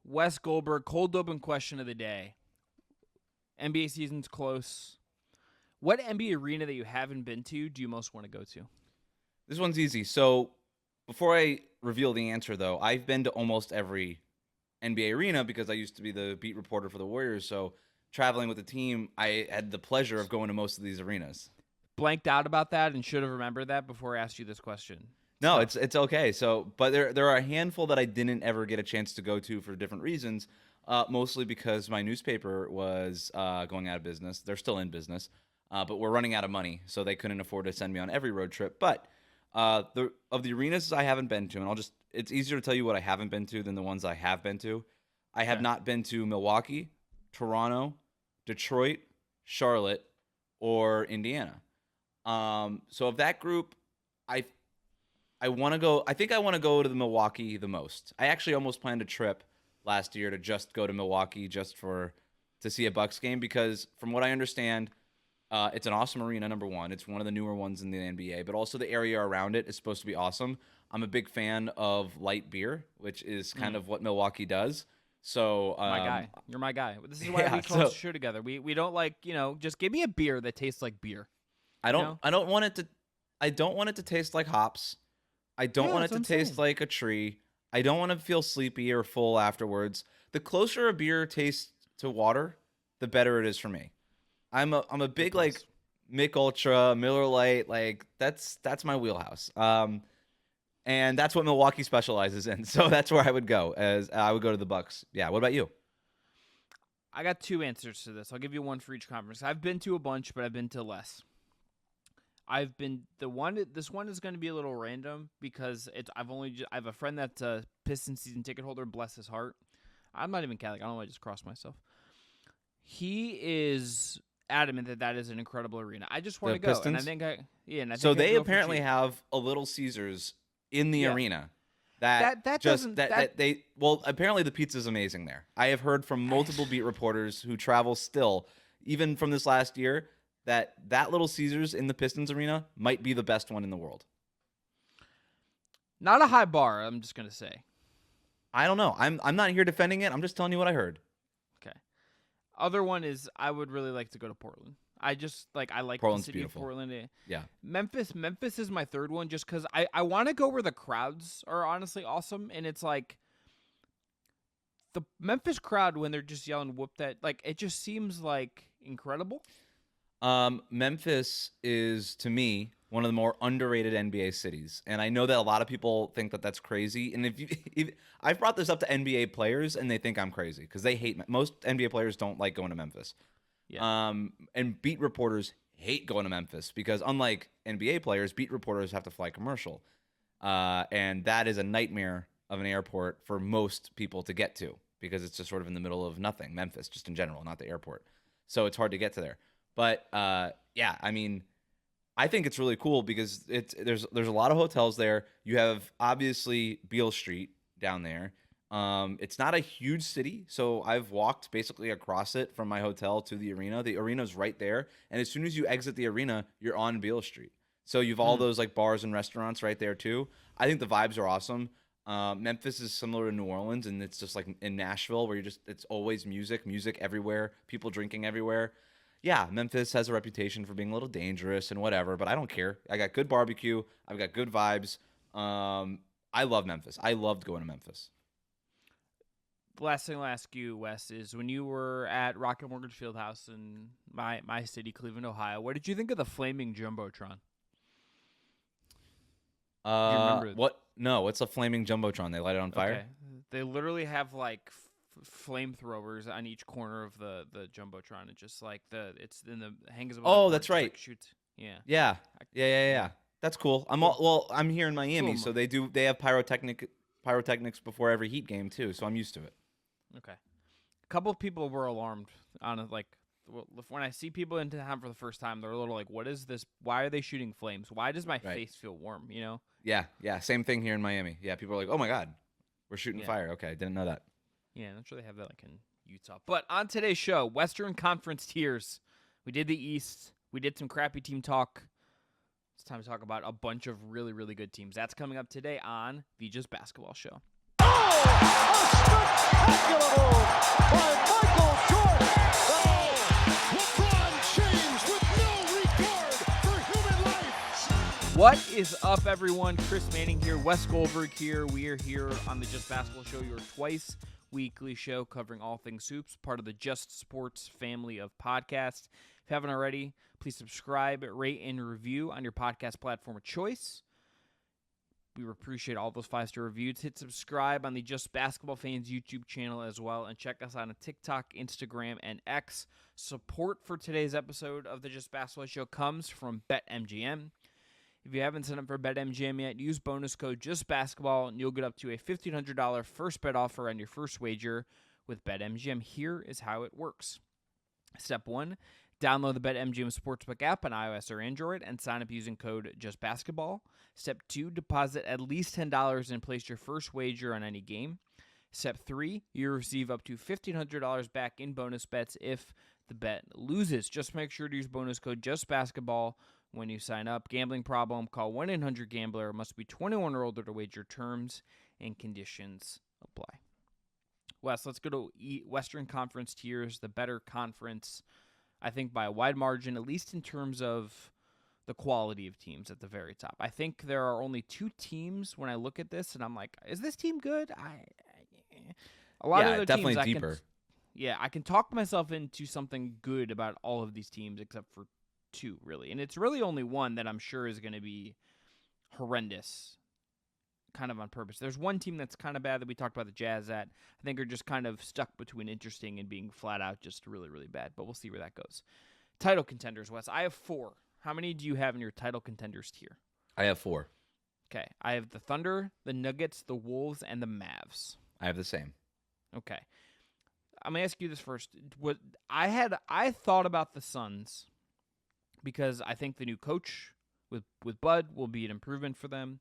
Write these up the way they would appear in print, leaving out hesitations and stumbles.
Wes Goldberg, cold open question of the day. NBA season's close. What NBA arena that you haven't been to do you most want to go to? This one's easy. So before I reveal the answer, though, I've been to almost every NBA arena because I used to be the beat reporter for the Warriors. So traveling with the team, I had the pleasure of going to most of these arenas. Blanked out about that and should have remembered that before I asked you this question. No, it's okay. So, but there are a handful that I didn't ever get a chance to go to for different reasons. Mostly because my newspaper was going out of business. They're still in business, but we're running out of money, so they couldn't afford to send me on every road trip. But of the arenas I haven't been to, and it's easier to tell you what I haven't been to than the ones I have been to. I have not been to Milwaukee, Toronto, Detroit, Charlotte, or Indiana. So of that group, I want to go. I think I want to go to the Milwaukee the most. I actually almost planned a trip last year to just go to Milwaukee just to see a Bucks game because from what I understand, it's an awesome arena. Number one, it's one of the newer ones in the NBA, but also the area around it is supposed to be awesome. I'm a big fan of light beer, which is kind of what Milwaukee does. So my guy, you're my guy. This is why we close the show together. We don't just give me a beer that tastes like beer. I don't want it to taste like hops. I don't want it to taste like a tree. I don't want to feel sleepy or full afterwards. The closer a beer tastes to water, the better it is for me. I'm a big like Mick Ultra, Miller Lite, like that's my wheelhouse. And that's what Milwaukee specializes in. So that's where I would go. As I would go to the Bucks. Yeah. What about you? I got two answers to this. I'll give you one for each conference. I've been to a bunch, but I've been to less. This one is going to be a little random because I have a friend that's a Pistons season ticket holder, bless his heart. I'm not even Catholic. I don't know why I just crossed myself. He is adamant that is an incredible arena. I just want to go. Pistons? So they apparently have a Little Caesars in the arena. Apparently the pizza's amazing there. I have heard from multiple beat reporters who travel still, even from this last year, that Little Caesars in the Pistons arena might be the best one in the world. Not a high bar, I'm just going to say. I don't know. I'm not here defending it. I'm just telling you what I heard. Okay. Other one is I would really like to go to Portland. I like Portland's the city beautiful. of Portland. Yeah. Memphis is my third one just because I want to go where the crowds are honestly awesome. And it's like the Memphis crowd when they're just yelling whoop that, like it just seems like incredible. Memphis is, to me, one of the more underrated NBA cities. And I know that a lot of people think that that's crazy. And if I've brought this up to NBA players and they think I'm crazy because they hate most NBA players don't like going to Memphis. Yeah. And beat reporters hate going to Memphis because unlike NBA players, beat reporters have to fly commercial. And that is a nightmare of an airport for most people to get to because it's just sort of in the middle of nothing. Memphis, just in general, not the airport. So it's hard to get to there. But yeah, I mean, I think it's really cool because there's a lot of hotels there. You have obviously Beale Street down there. It's not a huge city, so I've walked basically across it from my hotel to the arena. The arena's right there, and as soon as you exit the arena, you're on Beale Street. So you've all those like bars and restaurants right there too. I think the vibes are awesome. Memphis is similar to New Orleans, and it's just like in Nashville where it's always music everywhere, people drinking everywhere. Yeah, Memphis has a reputation for being a little dangerous and whatever, but I don't care. I got good barbecue. I've got good vibes. I love Memphis. I loved going to Memphis. The last thing I'll ask you, Wes, is when you were at Rocket Mortgage Fieldhouse in my city, Cleveland, Ohio, what did you think of the flaming Jumbotron? Do you remember? What? No, what's a flaming Jumbotron? They light it on fire? Okay. They literally have like flamethrowers on each corner of the Jumbotron. It's just like it's in the hangs above. Oh, that's right. Like shoots. Yeah. That's cool. I'm here in Miami, so they have pyrotechnics before every Heat game too, so I'm used to it. Okay. A couple of people were alarmed on it, like when I see people in town for the first time, they're a little like, "What is this? Why are they shooting flames? Why does my face feel warm?" You know? Yeah. Same thing here in Miami. Yeah, people are like, "Oh my God, we're shooting fire." Okay, didn't know that. Yeah, I'm sure they have that like in Utah. But on today's show, Western Conference tiers. We did the East. We did some crappy team talk. It's time to talk about a bunch of really, really good teams. That's coming up today on the Just Basketball Show. Oh, a spectacular What is up, everyone? Chris Manning here, Wes Goldberg here. We are here on the Just Basketball Show, your twice weekly show covering all things hoops, part of the Just Sports family of podcasts. If you haven't already, please subscribe, rate, and review on your podcast platform of choice. We appreciate all those 5-star reviews. Hit subscribe on the Just Basketball Fans YouTube channel as well, and check us out on TikTok, Instagram, and X. Support for today's episode of the Just Basketball Show comes from BetMGM. If you haven't signed up for BetMGM yet, use bonus code JustBasketball, and you'll get up to a $1,500 first bet offer on your first wager with BetMGM. Here is how it works. Step 1, download the BetMGM Sportsbook app on iOS or Android and sign up using code JustBasketball. Step 2, deposit at least $10 and place your first wager on any game. Step 3, you receive up to $1,500 back in bonus bets if the bet loses. Just make sure to use bonus code JustBasketball when you sign up. Gambling problem? Call 1-800-GAMBLER. Must be 21 or older to wager. Terms and conditions apply. Wes, let's go to Western Conference tiers, the better conference, I think by a wide margin, at least in terms of the quality of teams at the very top. I think there are only 2 teams when I look at this, and I'm like, is this team good? A lot of other definitely teams, deeper. I can talk myself into something good about all of these teams except for 2, really. And it's really only one that I'm sure is going to be horrendous, kind of on purpose. There's one team that's kind of bad that we talked about the Jazz at. I think are just kind of stuck between interesting and being flat out just really, really bad. But we'll see where that goes. Title contenders, Wes. I have 4. How many do you have in your title contenders tier? I have 4. Okay. I have the Thunder, the Nuggets, the Wolves, and the Mavs. I have the same. Okay. I'm going to ask you this first. I thought about the Suns because I think the new coach with Bud will be an improvement for them.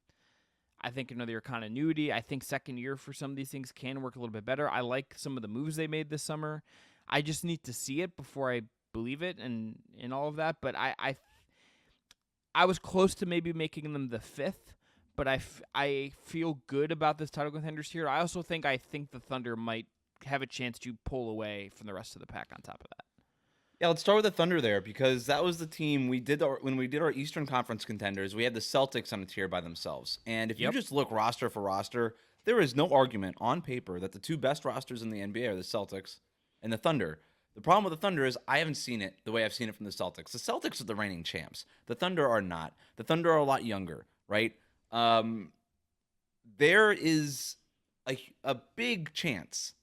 I think another year continuity. I think second year for some of these things can work a little bit better. I like some of the moves they made this summer. I just need to see it before I believe it and all of that. But I was close to maybe making them the 5th, but I feel good about this title contenders here. I also think the Thunder might have a chance to pull away from the rest of the pack on top of that. Yeah, let's start with the Thunder there because that was the team when we did our Eastern Conference contenders. We had the Celtics on a tier by themselves, and if you just look roster for roster, there is no argument on paper that the 2 best rosters in the NBA are the Celtics and the Thunder. The problem with the Thunder is I haven't seen it the way I've seen it from the Celtics. The Celtics are the reigning champs. The Thunder are not. The Thunder are a lot younger, right? There is a big chance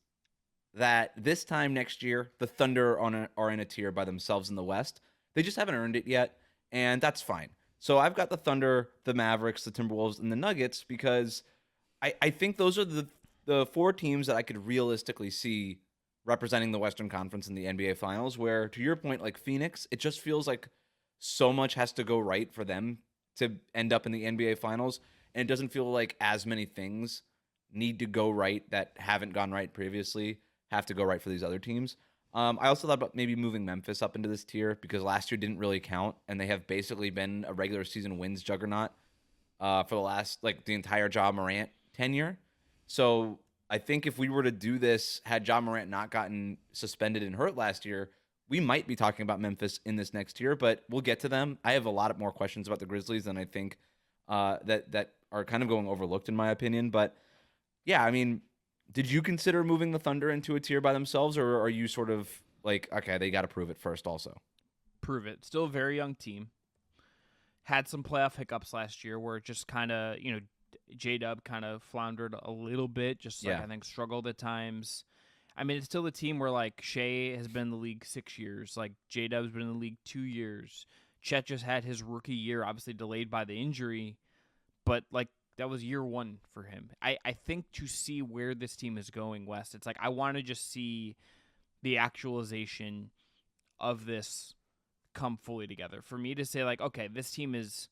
that this time next year, the Thunder are in a tier by themselves in the West. They just haven't earned it yet, and that's fine. So I've got the Thunder, the Mavericks, the Timberwolves, and the Nuggets because I think those are the 4 teams that I could realistically see representing the Western Conference in the NBA Finals, where, to your point, like Phoenix, it just feels like so much has to go right for them to end up in the NBA Finals, and it doesn't feel like as many things need to go right that haven't gone right previously have to go right for these other teams. I also thought about maybe moving Memphis up into this tier because last year didn't really count, and they have basically been a regular season wins juggernaut for the last, the entire Ja Morant tenure. So I think if we were to do this, had Ja Morant not gotten suspended and hurt last year, we might be talking about Memphis in this next year, but we'll get to them. I have a lot more questions about the Grizzlies than I think that are kind of going overlooked in my opinion. But yeah, I mean, did you consider moving the Thunder into a tier by themselves, or are you sort of like, okay, they got to prove it first also? Prove it. Still a very young team. Had some playoff hiccups last year where it just kind of, J-Dub kind of floundered a little bit, I think struggled at times. I mean, it's still a team where, Shea has been in the league 6 years. J-Dub's been in the league 2 years. Chet just had his rookie year, obviously delayed by the injury. But, that was year 1 for him. I think to see where this team is going, West, it's I want to just see the actualization of this come fully together. For me to say, okay, this team is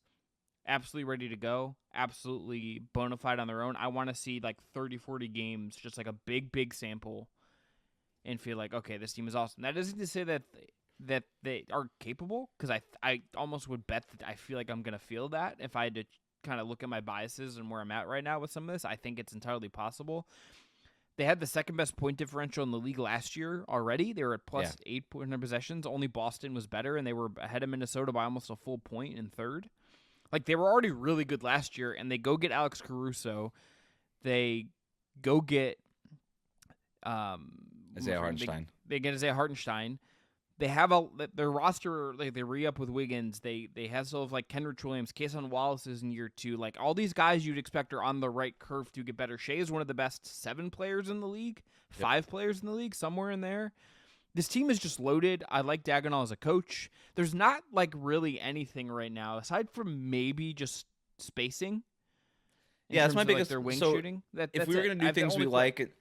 absolutely ready to go, absolutely bona fide on their own. I want to see 30, 40 games, just a big, big sample, and feel okay, this team is awesome. That isn't to say that they are capable, because I almost would bet that I feel like I'm going to feel that if I had to kind of look at my biases and where I'm at right now with some of this. I think it's entirely possible. They had the second best point differential in the league last year already. They were at plus 8 point possessions. Only Boston was better, and they were ahead of Minnesota by almost a full point in third. Like, they were already really good last year, and they go get Alex Caruso. They go get Isaiah Hartenstein. They get Isaiah Hartenstein. They have their roster. Like, they re-up with Wiggins. They have sort of like Kenrich Williams, Kason Wallace is in year 2. Like, all these guys you'd expect are on the right curve to get better. Shea is one of the best 7 players in the league, 5 players in the league, somewhere in there. This team is just loaded. I like Dagnall as a coach. There's not like really anything right now aside from maybe just spacing. Yeah, that's my biggest. Their wing so shooting. If we were gonna do things we like,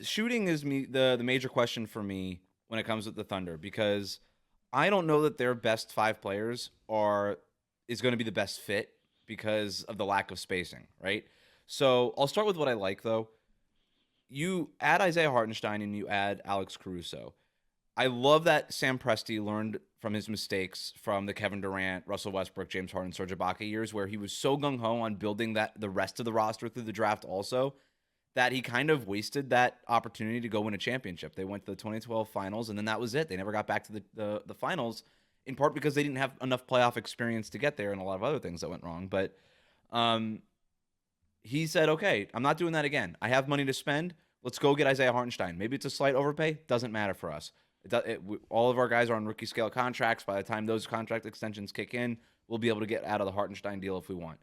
shooting is the major question for me when it comes with the Thunder, because I don't know that their best 5 players is going to be the best fit because of the lack of spacing, right? So I'll start with what I like, though. You add Isaiah Hartenstein and you add Alex Caruso. I love that Sam Presti learned from his mistakes from the Kevin Durant, Russell Westbrook, James Harden, Serge Ibaka years, where he was so gung-ho on building the rest of the roster through the draft also, that he kind of wasted that opportunity to go win a championship. They went to the 2012 finals, and then that was it. They never got back to the finals, in part because they didn't have enough playoff experience to get there and a lot of other things that went wrong. But he said, okay, I'm not doing that again. I have money to spend. Let's go get Isaiah Hartenstein. Maybe it's a slight overpay. Doesn't matter for us. All of our guys are on rookie scale contracts. By the time those contract extensions kick in, we'll be able to get out of the Hartenstein deal if we want.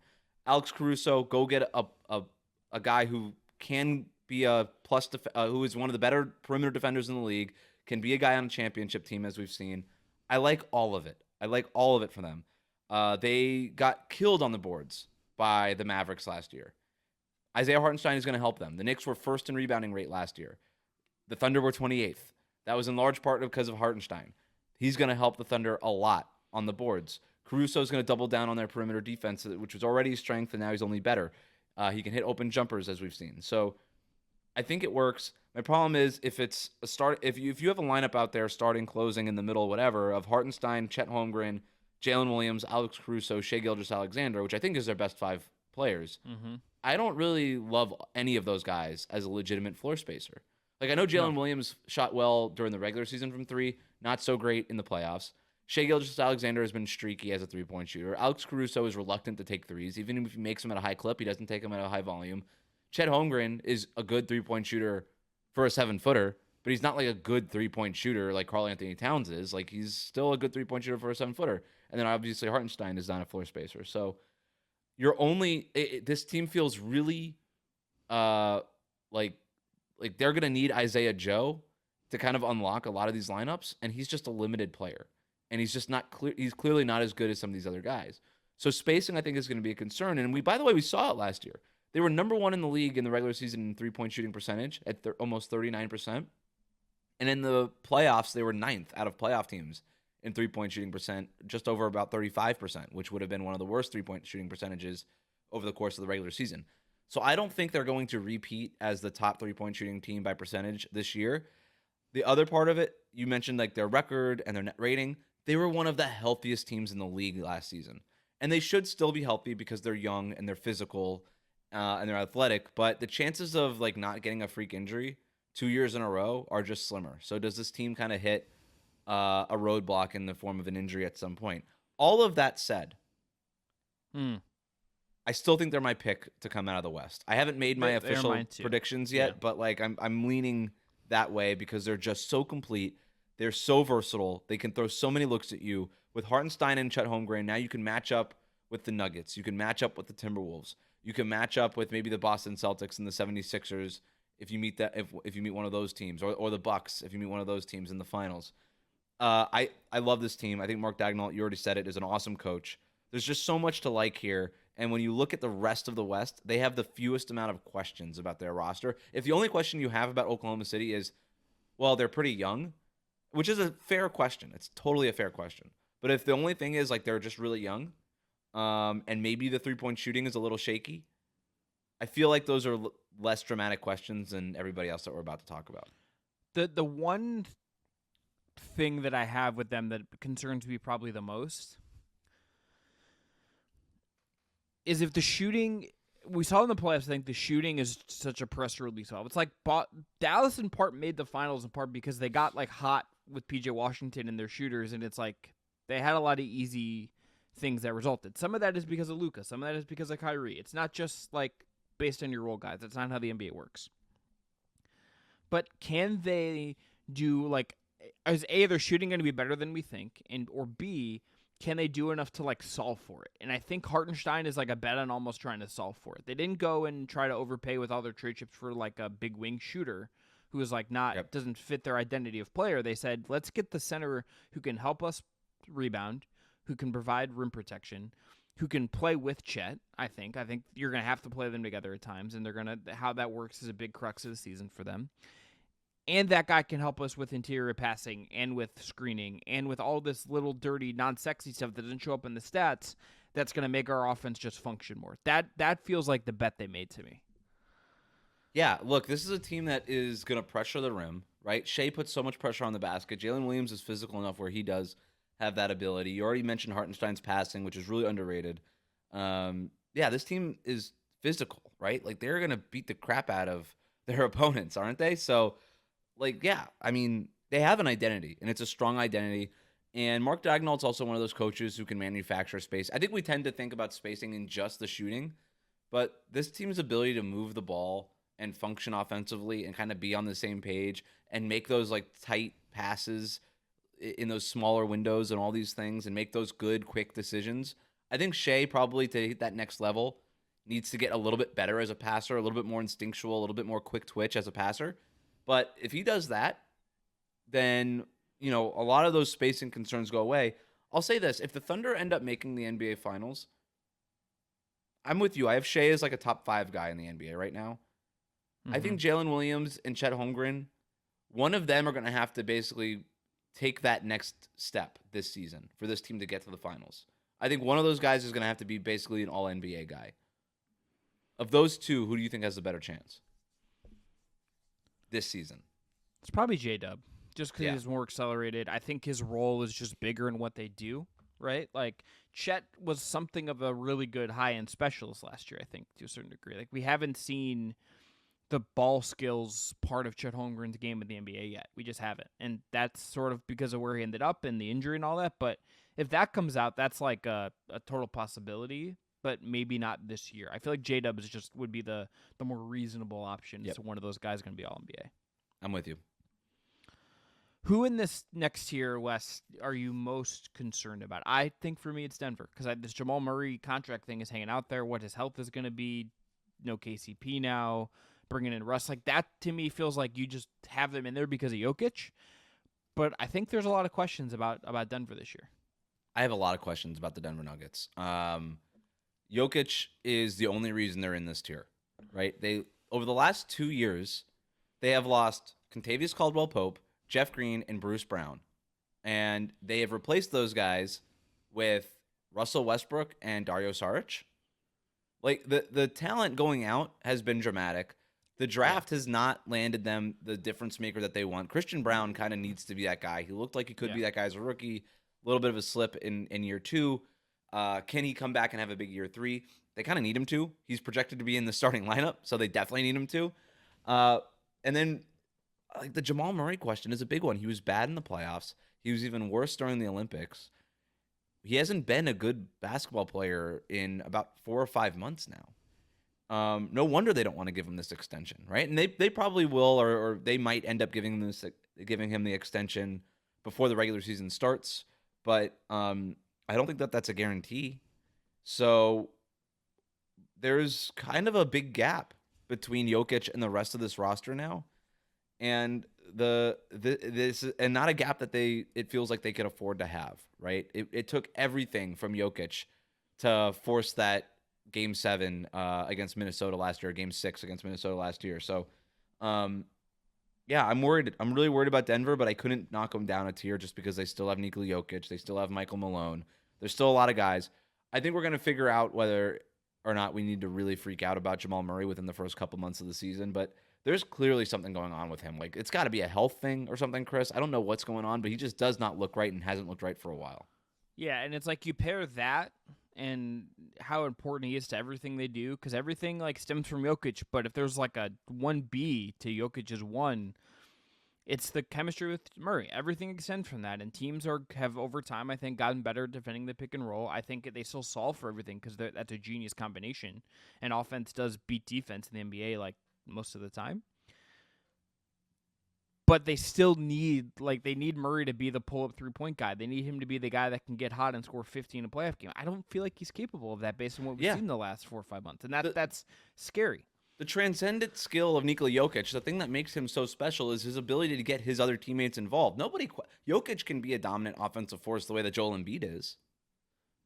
Alex Caruso, go get a guy who can be a plus, who is one of the better perimeter defenders in the league, can be a guy on a championship team, as we've seen. I like all of it. I like all of it for them. They got killed on the boards by the Mavericks last year. Isaiah Hartenstein is going to help them. The Knicks were first in rebounding rate last year. The Thunder were 28th. That was in large part because of Hartenstein. He's going to help the Thunder a lot on the boards. Caruso is going to double down on their perimeter defense, which was already his strength, and now he's only better. He can hit open jumpers, as we've seen. So I think it works. My problem is if it's a start, if you have a lineup out there starting, closing, in the middle, whatever, of Hartenstein, Chet Holmgren, Jalen Williams, Alex Caruso, Shai Gilgeous-Alexander, which I think is their best 5 players, I don't really love any of those guys as a legitimate floor spacer. Like, I know Jalen Williams shot well during the regular season from 3, not so great in the playoffs. Shai Gilgeous-Alexander has been streaky as a 3-point shooter. Alex Caruso is reluctant to take threes. Even if he makes them at a high clip, he doesn't take them at a high volume. Chet Holmgren is a good 3-point shooter for a 7-footer, but he's not like a good 3-point shooter like Karl-Anthony Towns is. Like, he's still a good 3-point shooter for a 7-footer. And then obviously Hartenstein is not a floor spacer. So this team feels really like they're going to need Isaiah Joe to kind of unlock a lot of these lineups, and he's just a limited player. And he's just not clear. He's clearly not as good as some of these other guys. So spacing, I think, is going to be a concern. And by the way, we saw it last year. They were number 1 in the league in the regular season in 3-point shooting percentage at almost 39%. And in the playoffs, they were 9th out of playoff teams in 3-point shooting percent, just over about 35%, which would have been one of the worst 3-point shooting percentages over the course of the regular season. So I don't think they're going to repeat as the top 3-point shooting team by percentage this year. The other part of it, you mentioned like their record and their net rating. They were one of the healthiest teams in the league last season. And they should still be healthy because they're young and they're physical and they're athletic. But the chances of like not getting a freak injury 2 years in a row are just slimmer. So does this team kind of hit a roadblock in the form of an injury at some point? All of that said, I still think they're my pick to come out of the West. I haven't made my official predictions yet, but like I'm leaning that way because they're just so complete. They're so versatile. They can throw so many looks at you. With Hartenstein and Chet Holmgren, now you can match up with the Nuggets. You can match up with the Timberwolves. You can match up with maybe the Boston Celtics and the 76ers if you meet if you meet one of those teams, or the Bucks if you meet one of those teams in the finals. I love this team. I think Mark Dagnall, you already said it, is an awesome coach. There's just so much to like here. And when you look at the rest of the West, they have the fewest amount of questions about their roster. If the only question you have about Oklahoma City is, well, they're pretty young, which is a fair question. It's totally a fair question. But if the only thing is like they're just really young, and maybe the 3-point shooting is a little shaky, I feel like those are less dramatic questions than everybody else that we're about to talk about. The one thing that I have with them that concerns me probably the most is if the shooting, we saw in the playoffs, I think the shooting is such a press release off. It's like Dallas in part made the finals in part because they got like hot with PJ Washington and their shooters, and it's like they had a lot of easy things that resulted. Some of that is because of Luka. Some of that is because of Kyrie. It's not just like based on your role guys. That's not how the NBA works. But can they do like, is A, their shooting going to be better than we think, and or B, can they do enough to like solve for it? And I think Hartenstein is like a bet on almost trying to solve for it. They didn't go and try to overpay with all their trade chips for like a big wing shooter who is like not doesn't fit their identity of player. They said, let's get the center who can help us rebound, who can provide rim protection, who can play with Chet. I think you're going to have to play them together at times, and they're going to how that works is a big crux of the season for them. And that guy can help us with interior passing and with screening and with all this little dirty, non-sexy stuff that doesn't show up in the stats that's going to make our offense just function more. That feels like the bet they made to me. Yeah, look, this is a team that is going to pressure the rim, right? Shea puts so much pressure on the basket. Jalen Williams is physical enough where he does have that ability. You already mentioned Hartenstein's passing, which is really underrated. This team is physical, right? Like, they're going to beat the crap out of their opponents, aren't they? So, they have an identity, and it's a strong identity. And Mark Daigneault's also one of those coaches who can manufacture space. I think we tend to think about spacing in just the shooting, but this team's ability to move the ball and function offensively and kind of be on the same page and make those like tight passes in those smaller windows and all these things and make those good, quick decisions. I think Shea probably to hit that next level needs to get a little bit better as a passer, a little bit more instinctual, a little bit more quick twitch as a passer. But if he does that, then, a lot of those spacing concerns go away. I'll say this. If the Thunder end up making the NBA Finals, I'm with you. I have Shea as like a top 5 guy in the NBA right now. Mm-hmm. I think Jalen Williams and Chet Holmgren, one of them are going to have to basically take that next step this season for this team to get to the Finals. I think one of those guys is going to have to be basically an all-NBA guy. Of those two, who do you think has the better chance this season? It's probably J-Dub, just because he's more accelerated. I think his role is just bigger in what they do, right? Like, Chet was something of a really good high-end specialist last year, I think, to a certain degree. Like, we haven't seen the ball skills part of Chet Holmgren's game in the NBA yet. We just haven't. And that's sort of because of where he ended up and the injury and all that. But if that comes out, that's like a total possibility, but maybe not this year. I feel like J-Dub would be the more reasonable option. Yep. So one of those guys is going to be All-NBA. I'm with you. Who in this next tier, Wes, are you most concerned about? I think for me it's Denver because this Jamal Murray contract thing is hanging out there. What his health is going to be. No KCP now. Bringing in Russ. Like, that to me feels like you just have them in there because of Jokic. But I think there's a lot of questions about Denver this year. I have a lot of questions about the Denver Nuggets. Jokic is the only reason they're in this tier, right? They over the last 2 years, they have lost Kentavious Caldwell-Pope, Jeff Green, and Bruce Brown. And they have replaced those guys with Russell Westbrook and Dario Saric. Like, the talent going out has been dramatic. The draft has not landed them the difference maker that they want. Christian Brown kind of needs to be that guy. He looked like he could be that guy as a rookie. A little bit of a slip in year 2. Can he come back and have a big year 3? They kind of need him to. He's projected to be in the starting lineup, so they definitely need him to. And then like the Jamal Murray question is a big one. He was bad in the playoffs. He was even worse during the Olympics. He hasn't been a good basketball player in about 4 or 5 months now. No wonder they don't want to give him this extension, right? And they probably will, or they might end up giving him the extension before the regular season starts. But I don't think that's a guarantee. So there's kind of a big gap between Jokic and the rest of this roster now, and this and not a gap that it feels like they could afford to have, right? It took everything from Jokic to force that Game 7 against Minnesota last year, Game 6 against Minnesota last year. So, I'm worried. I'm really worried about Denver, but I couldn't knock them down a tier just because they still have Nikola Jokic. They still have Michael Malone. There's still a lot of guys. I think we're going to figure out whether or not we need to really freak out about Jamal Murray within the first couple months of the season, but there's clearly something going on with him. Like, it's got to be a health thing or something, Chris. I don't know what's going on, but he just does not look right and hasn't looked right for a while. Yeah, and it's like you pair that and how important he is to everything they do, because everything like stems from Jokic. But if there's like a 1B to Jokic's 1, It's the chemistry with Murray. Everything extends from that, and teams have over time, I think, gotten better at defending the pick and roll. I think they still solve for everything because that's a genius combination, and offense does beat defense in the NBA like most of the time. But they still need Murray to be the pull-up three-point guy. They need him to be the guy that can get hot and score 50 in a playoff game. I don't feel like he's capable of that based on what we've seen the last 4 or 5 months, and that's scary. The transcendent skill of Nikola Jokic, the thing that makes him so special is his ability to get his other teammates involved. Jokic can be a dominant offensive force the way that Joel Embiid is.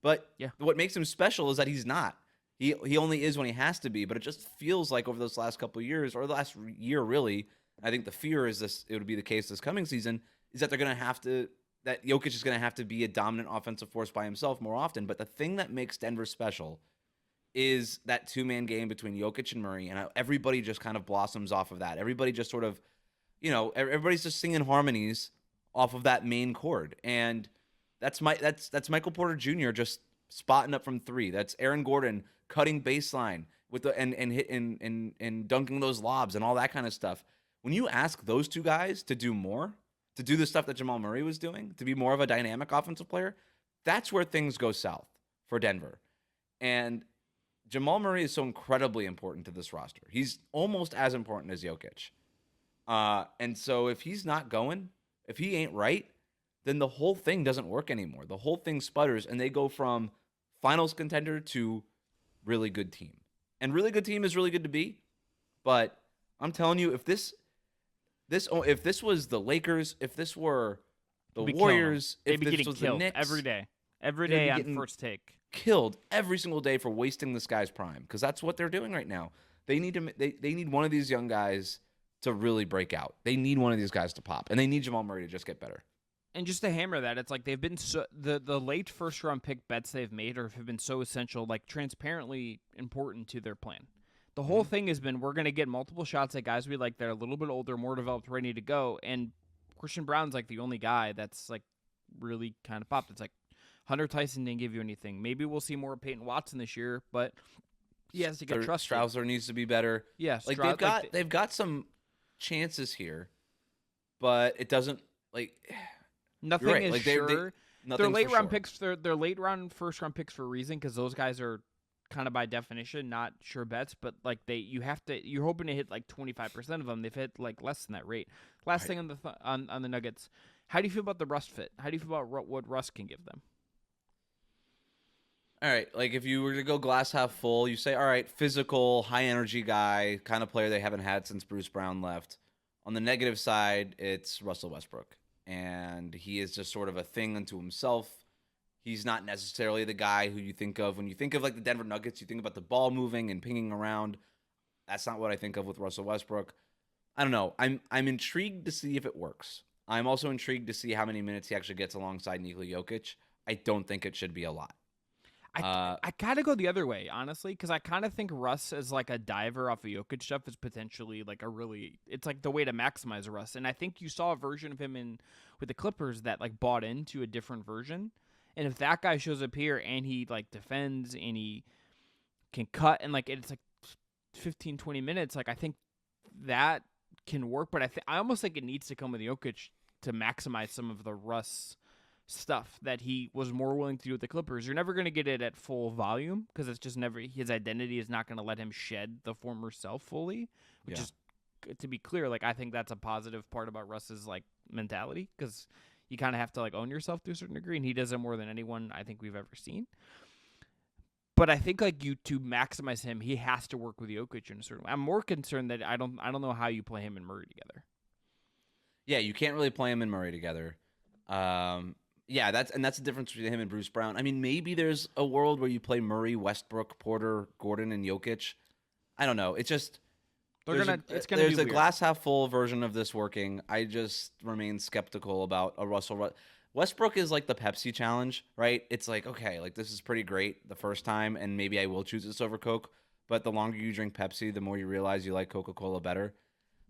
But what makes him special is that he's not. He only is when he has to be, but it just feels like over those last couple of years, or the last year really, I think the fear is it would be the case this coming season, is that that Jokic is going to have to be a dominant offensive force by himself more often. But the thing that makes Denver special is that two-man game between Jokic and Murray, and everybody just kind of blossoms off of that. Everybody just sort of, everybody's just singing harmonies off of that main chord. And that's Michael Porter Jr. just spotting up from three. That's Aaron Gordon cutting baseline with and dunking those lobs and all that kind of stuff. When you ask those two guys to do more, to do the stuff that Jamal Murray was doing, to be more of a dynamic offensive player, that's where things go south for Denver. And Jamal Murray is so incredibly important to this roster. He's almost as important as Jokic. And so if he's not going, if he ain't right, then the whole thing doesn't work anymore. The whole thing sputters, and they go from finals contender to really good team. And really good team is really good to be, but I'm telling you, if this was the Lakers, if this were the Warriors, if this was the Knicks, every day on First Take, killed every single day for wasting this guy's prime, because that's what they're doing right now. They need one of these young guys to really break out. They need one of these guys to pop, and they need Jamal Murray to just get better. And just to hammer that, it's like they've been the late first round pick bets they've made have been so essential, like transparently important to their plan. The whole thing has been, we're going to get multiple shots at guys we like. They're a little bit older, more developed, ready to go. And Christian Brown's like the only guy that's like really kind of popped. It's like Hunter Tyson didn't give you anything. Maybe we'll see more of Peyton Watson this year, but he has to get trusted. Strausser needs to be better. Yeah, they've got some chances here, but it doesn't nothing right. is sure. They're late round picks. They're late round first round picks for a reason, because those guys are kind of by definition not sure bets, but like you're hoping to hit like 25% of them. They've hit like less than that rate. Last thing on the Nuggets, how do you feel about the Russ fit? How do you feel about what Russ can give them? All right, like if you were to go glass half full, you say, all right, physical, high energy guy, kind of player they haven't had since Bruce Brown left. On the negative side, it's Russell Westbrook, and he is just sort of a thing unto himself. He's not necessarily the guy who you think of when you think of like the Denver Nuggets. You think about the ball moving and pinging around. That's not what I think of with Russell Westbrook. I don't know. I'm intrigued to see if it works. I'm also intrigued to see how many minutes he actually gets alongside Nikola Jokic. I don't think it should be a lot. I gotta go the other way, honestly, because I kind of think Russ as like a diver off of Jokic stuff is potentially like it's like the way to maximize Russ. And I think you saw a version of him with the Clippers that like bought into a different version. And if that guy shows up here and he like defends and he can cut and like it's like 15, 20 minutes, like I think that can work. But I almost think it needs to come with Jokic to maximize some of the Russ stuff that he was more willing to do with the Clippers. You're never going to get it at full volume because it's just never, his identity is not going to let him shed the former self fully, which is, to be clear, like I think that's a positive part about Russ's like mentality, because you kind of have to like own yourself to a certain degree, and he does it more than anyone I think we've ever seen. But I think like to maximize him, he has to work with Jokic in a certain way. I'm more concerned that I don't know how you play him and Murray together. Yeah, you can't really play him and Murray together. Yeah, that's the difference between him and Bruce Brown. I mean, maybe there's a world where you play Murray, Westbrook, Porter, Gordon, and Jokic. I don't know. It's just there's a glass half full version of this working. I just remain skeptical about a Russell. Westbrook is like the Pepsi challenge, right? It's like, okay, like this is pretty great the first time, and maybe I will choose this over Coke. But the longer you drink Pepsi, the more you realize you like Coca-Cola better.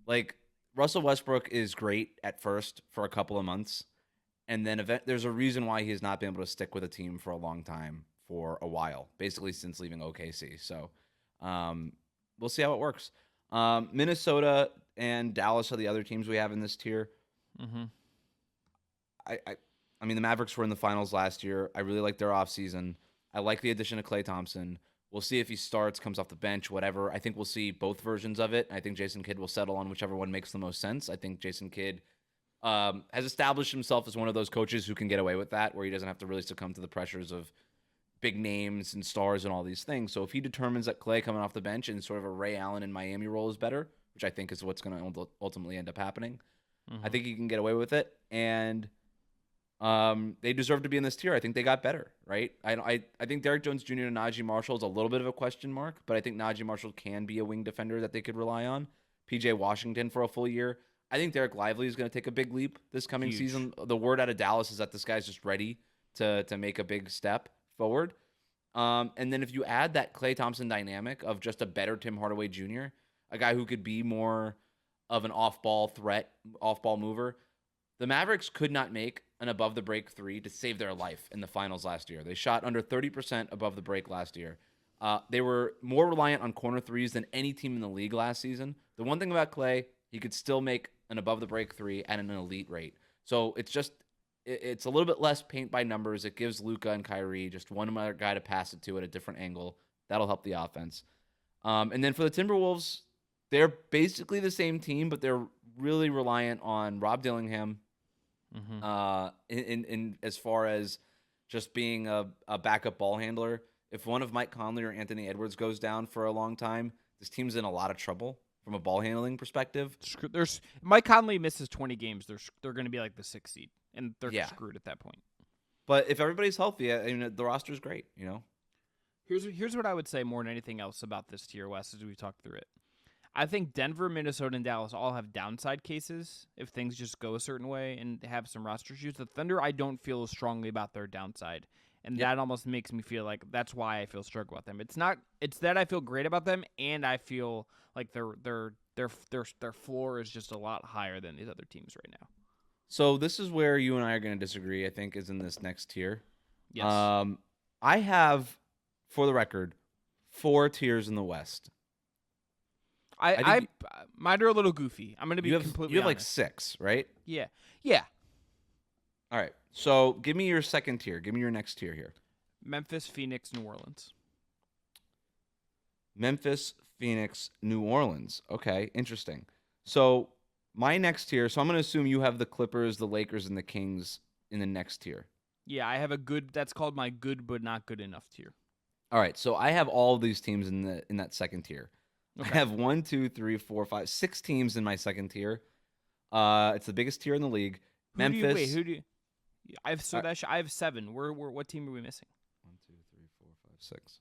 Like Russell Westbrook is great at first for a couple of months. And then there's a reason why he has not been able to stick with a team for a long time, for a while, basically since leaving OKC. So we'll see how it works. Minnesota and Dallas are the other teams we have in this tier. Mm-hmm. I mean, the Mavericks were in the finals last year. I really like their offseason. I like the addition of Klay Thompson. We'll see if he starts, comes off the bench, whatever. I think we'll see both versions of it. I think Jason Kidd will settle on whichever one makes the most sense. I think Jason Kidd has established himself as one of those coaches who can get away with that, where he doesn't have to really succumb to the pressures of big names and stars and all these things. So if he determines that Klay coming off the bench in sort of a Ray Allen in Miami role is better, which I think is what's going to ultimately end up happening, I think he can get away with it. And they deserve to be in this tier. I think they got better, right? I think Derek Jones Jr. and Najee Marshall is a little bit of a question mark, but I think Najee Marshall can be a wing defender that they could rely on. PJ Washington for a full year. I think Derek Lively is going to take a big leap this coming season. The word out of Dallas is that this guy's just ready to make a big step forward. And then if you add that Klay Thompson dynamic of just a better Tim Hardaway Jr., a guy who could be more of an off-ball threat, off-ball mover, the Mavericks could not make an above-the-break three to save their life in the finals last year. They shot under 30% above the break last year. They were more reliant on corner threes than any team in the league last season. The one thing about Klay, he could still make an above-the-break three at an elite rate. So it's a little bit less paint by numbers. It gives Luka and Kyrie just one other guy to pass it to at a different angle. That'll help the offense. And then for the Timberwolves, they're basically the same team, but they're really reliant on Rob Dillingham, in as far as just being a backup ball handler. If one of Mike Conley or Anthony Edwards goes down for a long time, this team's in a lot of trouble from a ball handling perspective. There's Mike Conley misses 20 games. They're going to be like the 6th seed, and they're screwed at that point. But if everybody's healthy, I mean, the roster's great. Here's what I would say more than anything else about this tier, Wes, as we talk through it. I think Denver, Minnesota, and Dallas all have downside cases if things just go a certain way and have some roster issues. The Thunder, I don't feel as strongly about their downside, and that almost makes me feel like that's why I feel struggle about them. It's that I feel great about them, and I feel like their floor is just a lot higher than these other teams right now. So this is where you and I are going to disagree, I think, is in this next tier. Yes. I have, for the record, 4 tiers in the West. Mine are a little goofy. I'm going to be completely You have honest. like 6, right? Yeah. All right. So give me your second tier. Give me your next tier here. Memphis, Phoenix, New Orleans. Memphis, Phoenix, New Orleans. Okay, interesting. So my next tier, so I'm going to assume you have the Clippers, the Lakers, and the Kings in the next tier. Yeah, I have that's called my good but not good enough tier. All right, so I have all of these teams in that second tier. Okay. I have 1, 2, 3, 4, 5, 6 teams in my second tier. It's the biggest tier in the league. Memphis. Who do you? I have I have 7. What team are we missing? 1, 2, 3, 4, 5, 6.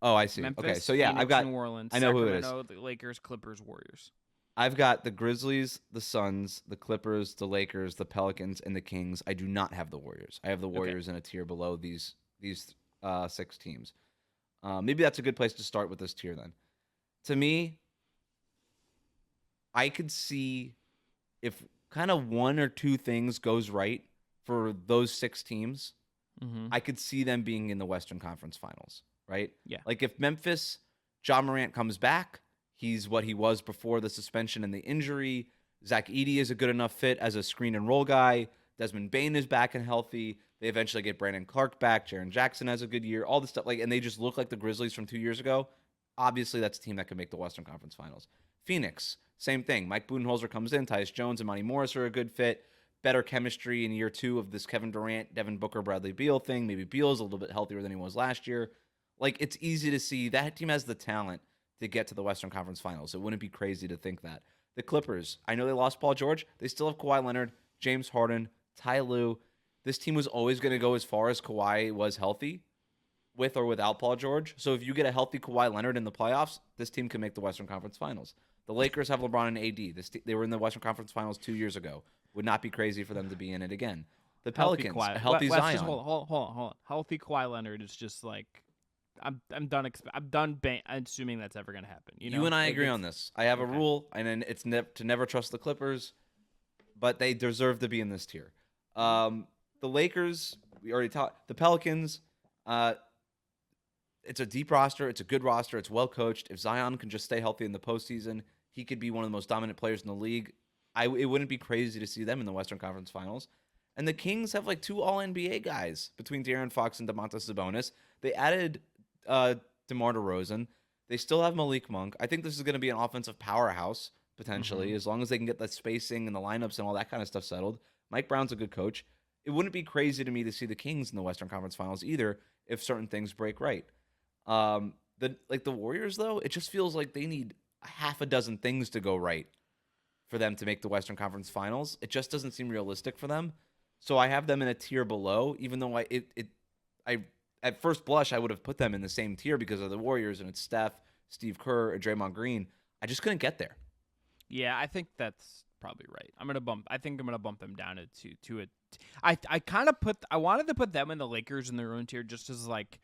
Oh, I see. Memphis, okay, so yeah, Phoenix, I've got New Orleans. I know Sacramento, who it is. The Lakers, Clippers, Warriors. I've got the Grizzlies, the Suns, the Clippers, the Lakers, the Pelicans, and the Kings. I do not have the Warriors. I have the Warriors in a tier below these 6 teams. Maybe that's a good place to start with this tier then. To me, I could see if kind of 1 or 2 things goes right for those 6 teams, I could see them being in the Western Conference Finals, right? Yeah. Like if Memphis, Ja Morant comes back, he's what he was before the suspension and the injury. Zach Edey is a good enough fit as a screen and roll guy. Desmond Bane is back and healthy. They eventually get Brandon Clark back. Jaren Jackson has a good year. All this stuff, and they just look like the Grizzlies from 2 years ago. Obviously, that's a team that can make the Western Conference Finals. Phoenix, same thing. Mike Budenholzer comes in. Tyus Jones and Monty Morris are a good fit. Better chemistry in year 2 of this Kevin Durant, Devin Booker, Bradley Beal thing. Maybe Beal's a little bit healthier than he was last year. It's easy to see that team has the talent to get to the Western Conference Finals. It wouldn't be crazy to think that. The Clippers, I know they lost Paul George. They still have Kawhi Leonard, James Harden, Ty Lue. This team was always going to go as far as Kawhi was healthy, with or without Paul George. So if you get a healthy Kawhi Leonard in the playoffs, this team can make the Western Conference Finals. The Lakers have LeBron and AD. They were in the Western Conference Finals 2 years ago. Would not be crazy for them to be in it again. The Pelicans, healthy Zion. Hold on. Healthy Kawhi Leonard is just like I'm done. I'm done assuming that's ever going to happen. You and I agree on this. I have a rule, and it's to never trust the Clippers, but they deserve to be in this tier. The Lakers, we already talked. The Pelicans, it's a deep roster. It's a good roster. It's well coached. If Zion can just stay healthy in the postseason, he could be one of the most dominant players in the league. it wouldn't be crazy to see them in the Western Conference Finals. And the Kings have like 2 All-NBA guys between De'Aaron Fox and Domantas Sabonis. They added DeMar DeRozan. They still have Malik Monk. I think this is going to be an offensive powerhouse, potentially, as long as they can get the spacing and the lineups and all that kind of stuff settled. Mike Brown's a good coach. It wouldn't be crazy to me to see the Kings in the Western Conference Finals either if certain things break right. The Warriors, though, it just feels like they need half a dozen things to go right for them to make the Western Conference Finals. It just doesn't seem realistic for them. So I have them in a tier below, even though I at first blush I would have put them in the same tier because of the Warriors and it's Steph, Steve Kerr, and Draymond Green. I just couldn't get there. Yeah, I think that's probably right. I think I'm gonna bump them down to it. I wanted to put them and the Lakers in their own tier just as like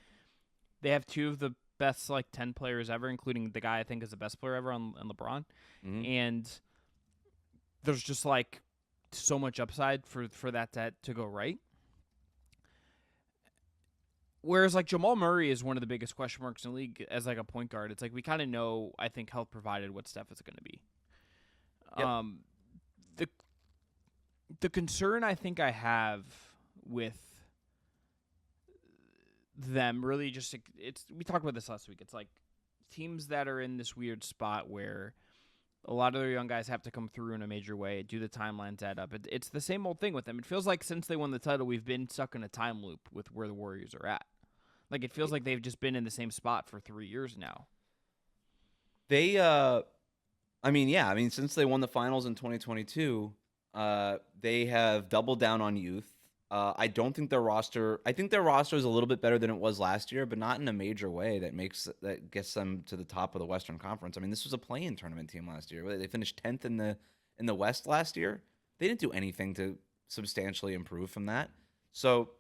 they have 2 of the best like 10 players ever, including the guy I think is the best player ever on LeBron, and there's just like so much upside for that to go right. Whereas like Jamal Murray is one of the biggest question marks in the league as like a point guard. It's like we kind of know, I think, health provided what Steph is going to be. Yep. The concern I think I have with them really just we talked about this last week. It's like teams that are in this weird spot where a lot of their young guys have to come through in a major way. Do the timelines add up? It's the same old thing with them. It feels like since they won the title, we've been stuck in a time loop with where the Warriors are at. Like, it feels like they've just been in the same spot for 3 years now. They, since they won the finals in 2022, they have doubled down on youth. I don't think I think their roster is a little bit better than it was last year, but not in a major way that gets them to the top of the Western Conference. I mean, this was a play-in tournament team last year. They finished 10th in the West last year. They didn't do anything to substantially improve from that. So,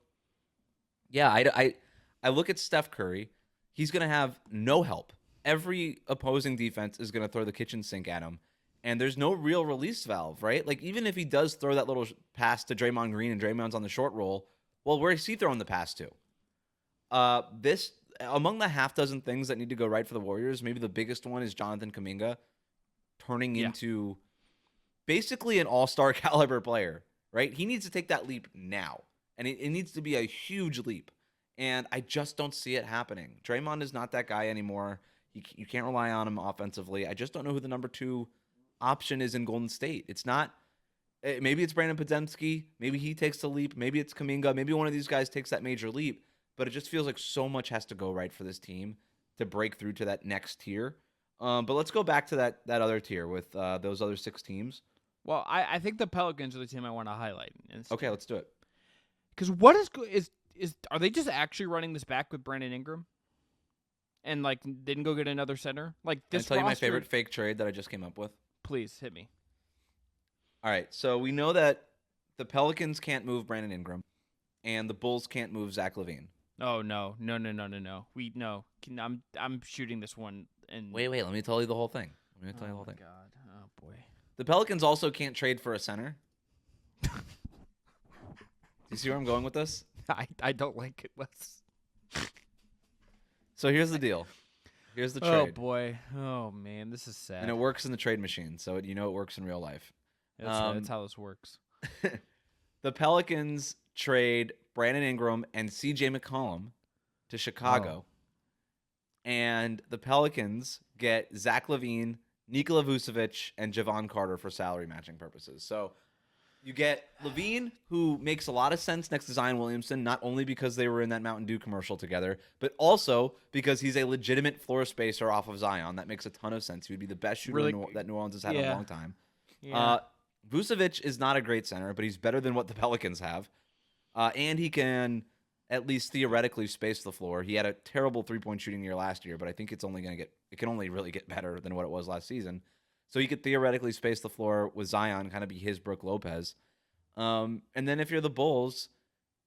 yeah, I look at Steph Curry. He's going to have no help. Every opposing defense is going to throw the kitchen sink at him. And there's no real release valve, right? Like, even if he does throw that little pass to Draymond Green and Draymond's on the short roll, well, where is he throwing the pass to? Among the half dozen things that need to go right for the Warriors, maybe the biggest one is Jonathan Kuminga turning into basically an all-star caliber player, right? He needs to take that leap now. And it needs to be a huge leap. And I just don't see it happening. Draymond is not that guy anymore. You can't rely on him offensively. I just don't know who the number 2 option is in Golden State. It's not. Maybe it's Brandon Podziemski. Maybe he takes the leap. Maybe it's Kuminga. Maybe one of these guys takes that major leap. But it just feels like so much has to go right for this team to break through to that next tier. But let's go back to that other tier with those other 6 teams. Well, I think the Pelicans are the team I want to highlight. Okay, let's do it. Because what is are they just actually running this back with Brandon Ingram? And like didn't go get another center? Like this. Can I tell you my favorite fake trade that I just came up with? Please hit me. All right, so we know that the Pelicans can't move Brandon Ingram, and the Bulls can't move Zach LaVine. Oh no! I'm shooting this one. And wait. Let me tell you the whole thing. God. Oh boy. The Pelicans also can't trade for a center. Do you see where I'm going with this? I don't like it, Wes. So here's the deal. Here's the trade. Oh boy. Oh man, this is sad. And it works in the trade machine, so it works in real life. That's how this works. The Pelicans trade Brandon Ingram and CJ McCollum to Chicago. And the Pelicans get Zach LaVine, Nikola Vucevic, and Javon Carter for salary matching purposes. So you get LaVine, who makes a lot of sense next to Zion Williamson, not only because they were in that Mountain Dew commercial together, but also because he's a legitimate floor spacer off of Zion. That makes a ton of sense. He would be the best shooter that New Orleans has had in a long time. Yeah. Vucevic is not a great center, but he's better than what the Pelicans have. And he can at least theoretically space the floor. He had a terrible three-point shooting year last year, but I think it can only really get better than what it was last season. So he could theoretically space the floor with Zion, kind of be his Brook Lopez. And then if you're the Bulls,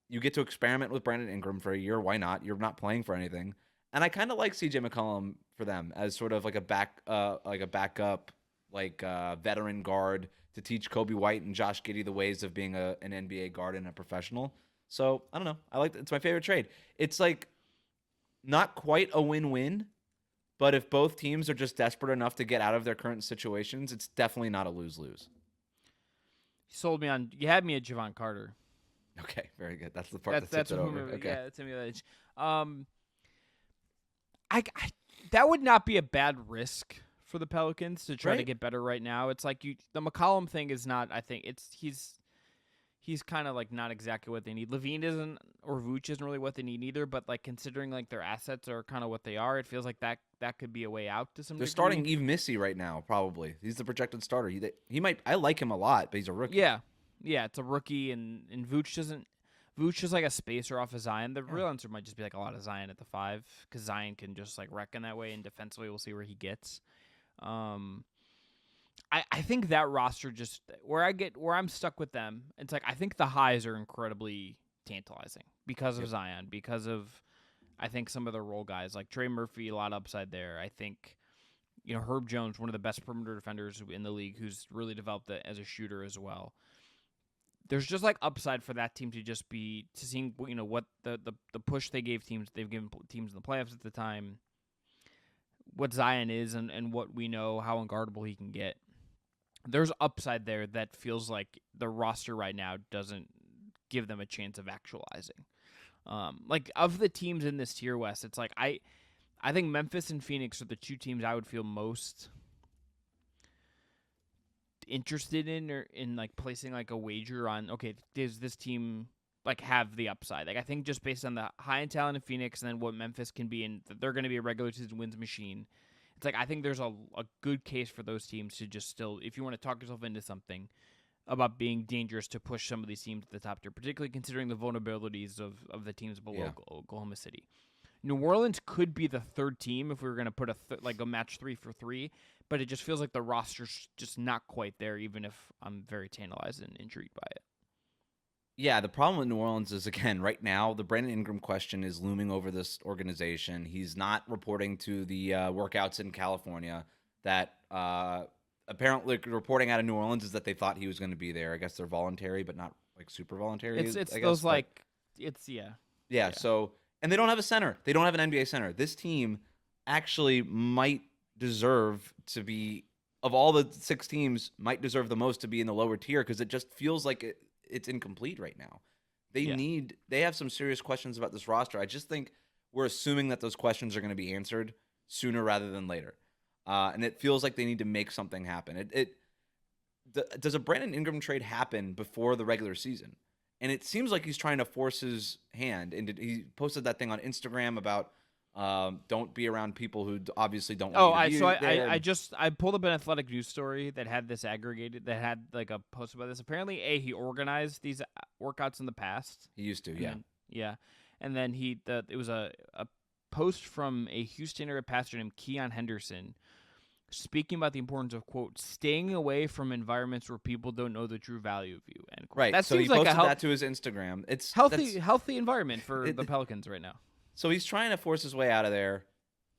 you get to experiment with Brandon Ingram for a year. Why not? You're not playing for anything. And I kind of like CJ McCollum for them as sort of like a backup, veteran guard to teach Kobe White and Josh Giddey the ways of being an NBA guard and a professional. So I don't know. It's my favorite trade. It's like not quite a win-win, but if both teams are just desperate enough to get out of their current situations, it's definitely not a lose-lose. sold me on. You had me at Javon Carter. Okay, very good. That's the part that tips it over. Okay. Yeah, that's the edge. I that would not be a bad risk for the Pelicans to try to get better right now. It's like the McCollum thing is not. I think he's kind of like not exactly what they need. Levine isn't, or Vooch isn't really what they need either. But like considering like their assets are kind of what they are, it feels like that could be a way out to some. They're starting Eve Missy right now. Probably he's the projected starter. He might. I like him a lot, but he's a rookie. Yeah, it's a rookie, and Vooch doesn't. Vooch is like a spacer off of Zion. The real answer might just be like a lot of Zion at the 5, because Zion can just like wreck in that way, and defensively we'll see where he gets. I think that roster just where I'm stuck with them. It's like I think the highs are incredibly tantalizing because of Zion, because of I think some of the role guys like Trey Murphy, a lot of upside there. I think Herb Jones, one of the best perimeter defenders in the league, who's really developed as a shooter as well. There's just like upside for that team to seeing what the push they've given teams in the playoffs at the time, what Zion is and what we know how unguardable he can get. There's upside there that feels like the roster right now doesn't give them a chance of actualizing. Like of the teams in this tier West, it's like I think Memphis and Phoenix are the two teams I would feel most interested in, or in like placing like a wager on. Okay, does this team like have the upside? Like I think just based on the high end talent in Phoenix and then what Memphis can be, and they're going to be a regular season wins machine. It's like I think there's a good case for those teams to just still, if you want to talk yourself into something, about being dangerous to push some of these teams to the top tier, particularly considering the vulnerabilities of the teams below Oklahoma City. New Orleans could be the third team if we were going to put a match 3 for 3, but it just feels like the roster's just not quite there, even if I'm very tantalized and intrigued by it. Yeah, the problem with New Orleans is, again, right now, the Brandon Ingram question is looming over this organization. He's not reporting to the workouts in California. That apparently reporting out of New Orleans is that they thought he was going to be there. I guess they're voluntary, but not like super voluntary. Yeah, so, and they don't have a center. They don't have an NBA center. This team actually might deserve to be, of all the 6 teams, might deserve the most to be in the lower tier, because it just feels like it's incomplete right now. They have some serious questions about this roster. I just think we're assuming that those questions are going to be answered sooner rather than later. And it feels like they need to make something happen. Does a Brandon Ingram trade happen before the regular season? And it seems like he's trying to force his hand. And he posted that thing on Instagram about don't be around people who obviously don't want you to be. I pulled up an Athletic News story that had this aggregated, that had like a post about this. Apparently, he organized these workouts in the past. He used to, and then it was a post from a Houston area pastor named Keon Henderson, speaking about the importance of, quote, staying away from environments where people don't know the true value of you, end quote. Right. That so seems he posted like that to his Instagram. It's healthy environment for the Pelicans right now. So he's trying to force his way out of there.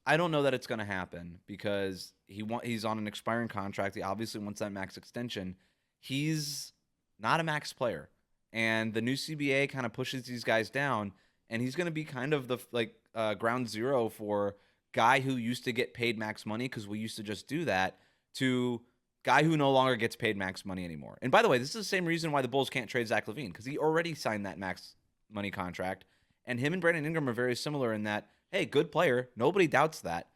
I don't know that it's going to happen, because he's on an expiring contract. He obviously wants that max extension. He's not a max player, and the new CBA kind of pushes these guys down, and he's going to be kind of the ground zero for guy who used to get paid max money, because we used to just do that, to guy who no longer gets paid max money anymore. And by the way, this is the same reason why the Bulls can't trade Zach LaVine, because he already signed that max money contract. And him and Brandon Ingram are very similar in that, hey, good player. Nobody doubts that.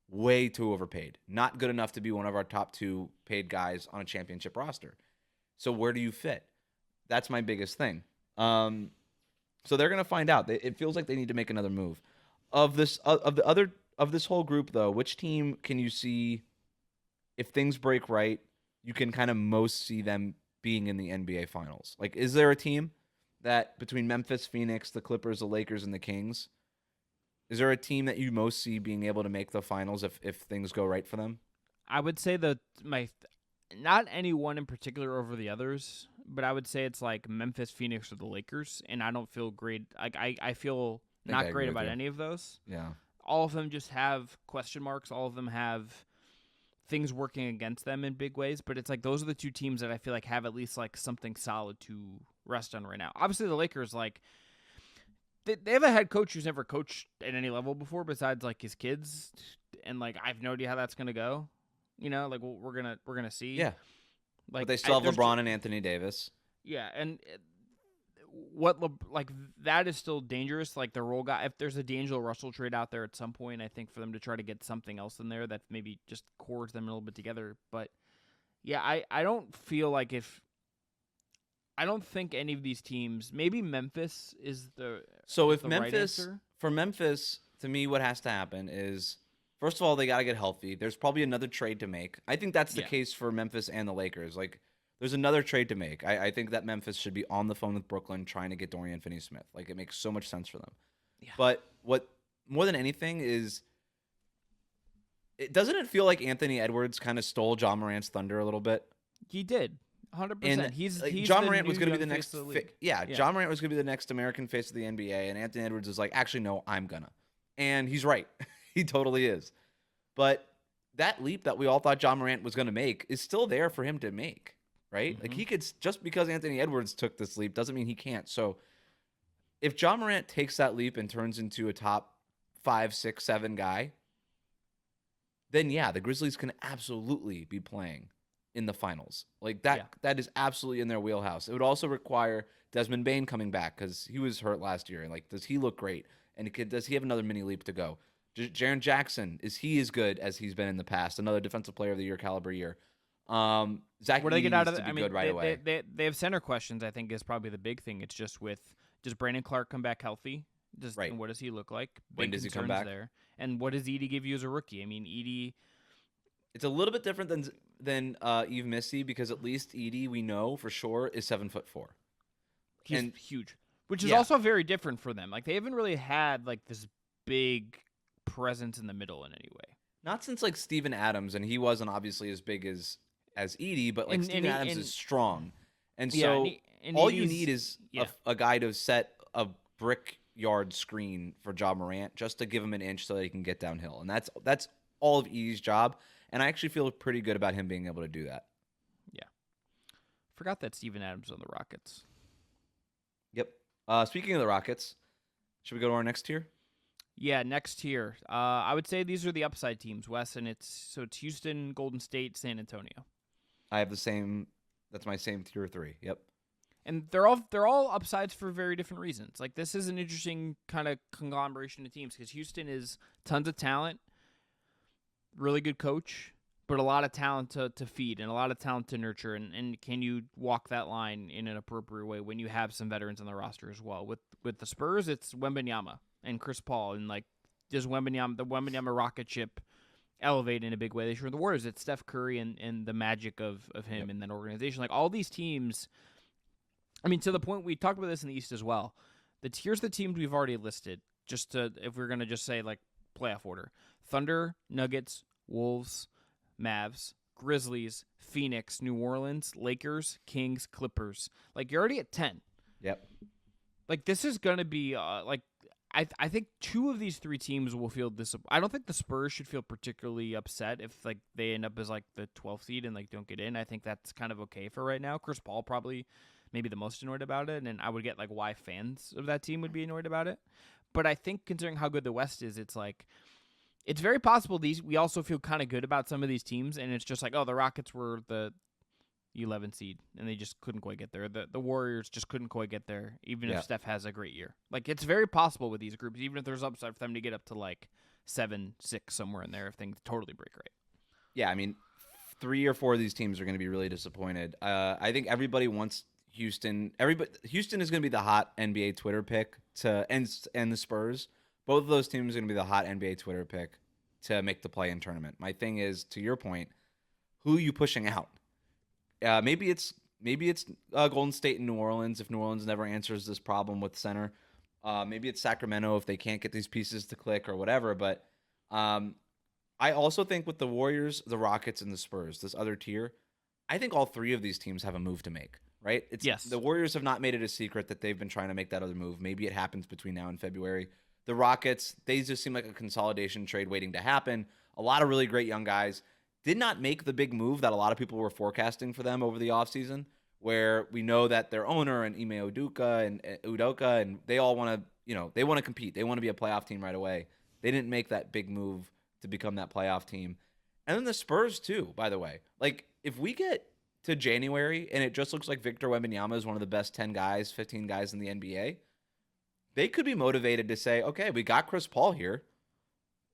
Way too overpaid. Not good enough to be one of our top 2 paid guys on a championship roster. So where do you fit? That's my biggest thing. So they're going to find out. It feels like they need to make another move. Of this whole group, though, which team can you see, if things break right, you can kind of most see them being in the NBA Finals? Like, is there a team that between Memphis, Phoenix, the Clippers, the Lakers, and the Kings, is there a team that you most see being able to make the finals if things go right for them? I would say not any one in particular over the others, but I would say it's like Memphis, Phoenix, or the Lakers, and I don't feel great. Like I feel not great about any of those. Yeah. All of them just have question marks. All of them have things working against them in big ways, but it's like those are the 2 teams that I feel like have at least like something solid to rest on right now. Obviously, the Lakers, like they have a head coach who's never coached at any level before besides like his kids, and like I have no idea how that's gonna go. Like we're gonna see. Yeah. Like, but they still have LeBron and Anthony Davis. Yeah, and that is still dangerous. Like the role guy, if there's a D'Angelo Russell trade out there at some point, I think for them to try to get something else in there that maybe just cores them a little bit together. But yeah, I don't feel like I don't think any of these teams. Maybe Memphis is the right answer. For Memphis, to me, what has to happen is, first of all, they got to get healthy. There's probably another trade to make. I think that's the case for Memphis and the Lakers. Like, there's another trade to make. I think that Memphis should be on the phone with Brooklyn trying to get Dorian Finney-Smith. Like, it makes so much sense for them. Yeah. But what more than anything is, doesn't it feel like Anthony Edwards kind of stole Ja Morant's thunder a little bit? He did. 100%. He's Ja Morant was going to be the next. Ja Morant was going to be the next American face of the NBA, and Anthony Edwards is like, actually, no, I'm gonna. And he's right. He totally is. But that leap that we all thought Ja Morant was going to make is still there for him to make, right? Mm-hmm. Like, he could, just because Anthony Edwards took this leap doesn't mean he can't. So if Ja Morant takes that leap and turns into a top 5, 6, 7 guy, then yeah, the Grizzlies can absolutely be playing in the finals. Like that is absolutely in their wheelhouse. It would also require Desmond Bane coming back because he was hurt last year. And like, does he look great? And does he have another mini leap to go? Jaren Jackson, is he as good as he's been in the past? Another defensive player of the year caliber year. Zach Where do they get out of it? I mean, right away. They have center questions, I think, is probably the big thing. It's just does Brandon Clark come back healthy? And what does he look like? When does he come back? There. And what does Edey give you as a rookie? I mean, Edey... It's a little bit different than Yves Missy, because at least Edey, we know for sure, is 7'4". He's huge, which is also very different for them. Like, they haven't really had like this big presence in the middle in any way. Not since like Steven Adams, and he wasn't obviously as big as Edey, but like Steven Adams is strong, and so all you need is a guy to set a brickyard screen for Ja Morant just to give him an inch so that he can get downhill, and that's all of Edey's job. And I actually feel pretty good about him being able to do that. Yeah. Forgot that Steven Adams on the Rockets. Yep. Speaking of the Rockets, should we go to our next tier? Yeah, next tier. I would say these are the upside teams, Wes, and it's Houston, Golden State, San Antonio. I have the same. That's my same tier 3. Yep. And they're all upsides for very different reasons. Like, this is an interesting kind of conglomeration of teams because Houston is tons of talent. Really good coach, but a lot of talent to feed and a lot of talent to nurture. And can you walk that line in an appropriate way when you have some veterans on the roster as well? With the Spurs, it's Wembanyama and Chris Paul. And, like, does the Wembanyama rocket ship elevate in a big way this year? The Warriors, it's Steph Curry and the magic of him in that organization. Like, all these teams, I mean, to the point, we talked about this in the East as well. Here's the teams we've already listed, just to, if we're going to just say, like, playoff order. Thunder, Nuggets, Wolves, Mavs, Grizzlies, Phoenix, New Orleans, Lakers, Kings, Clippers. Like, you're already at 10. Yep. Like, this is going to be, I think 2 of these 3 teams will feel disappointed. I don't think the Spurs should feel particularly upset if, like, they end up as, like, the 12th seed and, like, don't get in. I think that's kind of okay for right now. Chris Paul probably maybe the most annoyed about it, and I would get, like, why fans of that team would be annoyed about it. But I think considering how good the West is, it's like, it's very possible we also feel kind of good about some of these teams, and it's just like, oh, the Rockets were the 11th seed, and they just couldn't quite get there. The Warriors just couldn't quite get there, even if Steph has a great year. Like, it's very possible with these groups, even if there's upside for them to get up to, like, 7, 6, somewhere in there if things totally break right. Yeah, I mean, 3 or 4 of these teams are going to be really disappointed. I think everybody wants Houston. Houston is going to be the hot NBA Twitter pick and the Spurs. Both of those teams are going to be the hot NBA Twitter pick to make the play-in tournament. My thing is, to your point, who are you pushing out? Maybe it's Golden State and New Orleans if New Orleans never answers this problem with center. Maybe it's Sacramento if they can't get these pieces to click or whatever. But I also think with the Warriors, the Rockets, and the Spurs, this other tier, I think all 3 of these teams have a move to make. Right? Yes. The Warriors have not made it a secret that they've been trying to make that other move. Maybe it happens between now and February. The Rockets, they just seem like a consolidation trade waiting to happen. A lot of really great young guys. Did not make the big move that a lot of people were forecasting for them over the offseason, where we know that their owner and Ime Udoka and they all want to, they want to compete. They want to be a playoff team right away. They didn't make that big move to become that playoff team. And then the Spurs too, by the way. Like, if we get to January and it just looks like Victor Wembanyama is one of the best 10 guys, 15 guys in the NBA, they could be motivated to say, okay, we got Chris Paul here.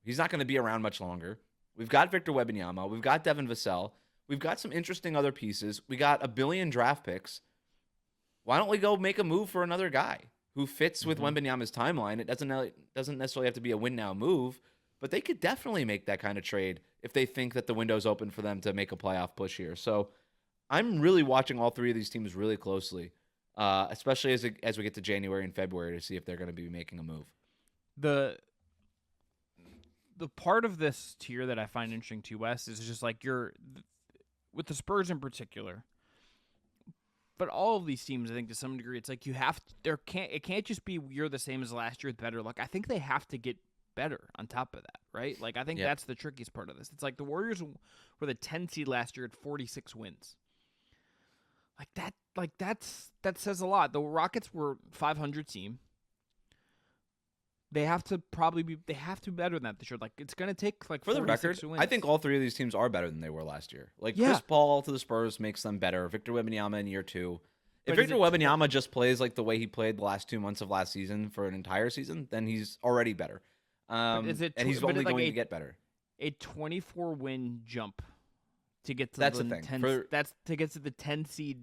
He's not going to be around much longer. We've got Victor Wembanyama. We've got Devin Vassell. We've got some interesting other pieces. We got 1 billion draft picks. Why don't we go make a move for another guy who fits with Wembanyama's timeline? It doesn't necessarily have to be a win-now move, but they could definitely make that kind of trade if they think that the window's open for them to make a playoff push here. So I'm really watching all three of these teams really closely, especially as we get to January and February to see if they're going to be making a move. The part of this tier that I find interesting too, Wes, is just like with the Spurs in particular, but all of these teams, I think to some degree, it's like it can't just be you're the same as last year with better luck. I think they have to get better on top of that, right? Like I think that's the trickiest part of this. It's like the Warriors were the 10 seed last year at 46 wins. That says a lot. The Rockets were 500 team. They have to be better than that this year. Like it's going to take like for the record. Wins. I think all three of these teams are better than they were last year. Like Chris Paul to the Spurs makes them better. Victor Wembanyama in year 2. If Victor Wembanyama just plays like the way he played the last 2 months of last season for an entire season, then he's already better. And he's only going to get better. A 24-win jump to get to that's the thing. 10, that's to get to the 10 seed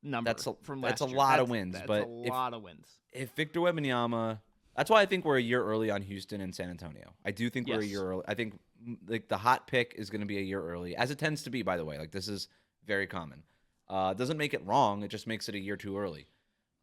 number from last year. That's a lot of wins. That's but a lot of wins. If Victor Wembanyama, that's why I think we're a year early on Houston and San Antonio. I do think we're a year early. I think like the hot pick is going to be a year early, as it tends to be. By the way, like this is very common. It doesn't make it wrong. It just makes it a year too early.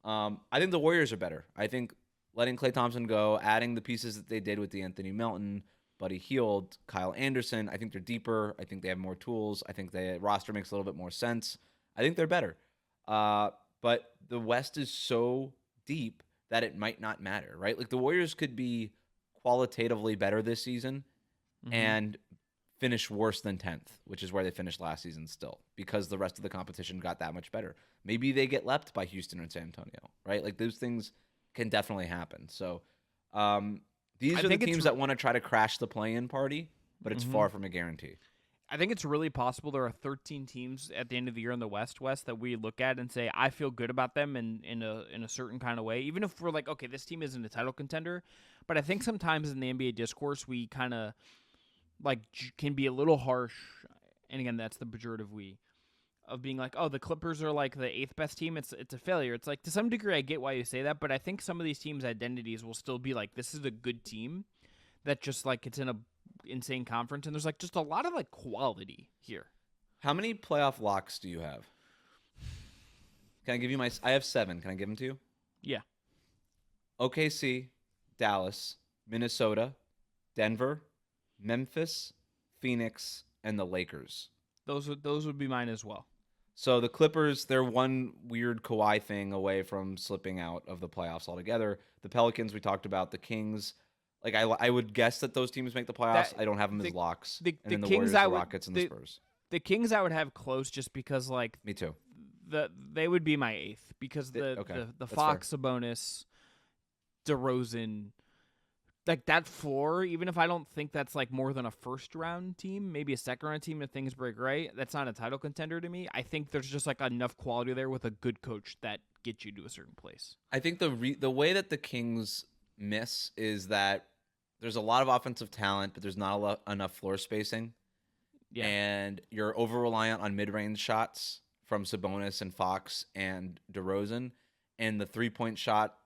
I think the Warriors are better. I think letting Klay Thompson go, adding the pieces that they did with Anthony Melton, Buddy Hield, Kyle Anderson, I think they're deeper. I think they have more tools. I think the roster makes a little bit more sense. I think they're better. But the West is so deep that it might not matter, right? Like the Warriors could be qualitatively better this season and finish worse than 10th, which is where they finished last season still, because the rest of the competition got that much better. Maybe they get leapt by Houston or San Antonio, right? Like those things can definitely happen. So these are the teams that want to try to crash the play-in party, but it's far from a guarantee. I think it's really possible there are 13 teams at the end of the year in the West that we look at and say, I feel good about them in a certain kind of way, even if we're like, okay, this team isn't a title contender. But I think sometimes in the NBA discourse, we kind of like can be a little harsh. And again, that's the pejorative of being like, oh, the Clippers are like the 8th best team. It's a failure. It's like to some degree, I get why you say that, but I think some of these teams' identities will still be like, this is a good team that just like it's in a insane conference, and there's like just a lot of like quality here. How many playoff locks do you have? Can I give you I have 7. Can I give them to you? Yeah. OKC, Dallas, Minnesota, Denver, Memphis, Phoenix, and the Lakers. Those would be mine as well. So the Clippers, they're one weird Kawhi thing away from slipping out of the playoffs altogether. The Pelicans, we talked about. The Kings, like I would guess that those teams make the playoffs. I don't have them as locks. The Kings, Warriors, the Rockets, and the Spurs. The Kings I would have close just because like me too. They would be my 8th because the Fox, Sabonis, DeRozan, like that floor. Even if I don't think that's like more than a first round team, maybe a second round team if things break right, that's not a title contender to me. I think there's just like enough quality there with a good coach that gets you to a certain place. I think the way that the Kings miss is that there's a lot of offensive talent, but there's not enough floor spacing. Yeah. And you're over-reliant on mid-range shots from Sabonis and Fox and DeRozan, and the three-point shot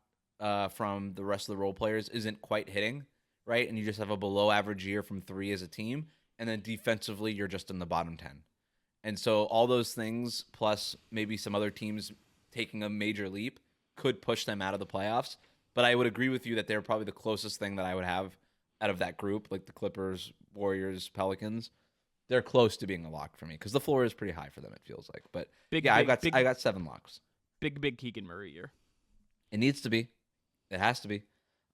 from the rest of the role players isn't quite hitting, right? And you just have a below-average year from 3 as a team, and then defensively you're just in the bottom 10. And so all those things, plus maybe some other teams taking a major leap, could push them out of the playoffs. But I would agree with you that they're probably the closest thing that I would have out of that group, like the Clippers, Warriors, Pelicans. They're close to being a lock for me because the floor is pretty high for them, it feels like. But I got 7 locks. Big Keegan Murray year. It needs to be. It has to be.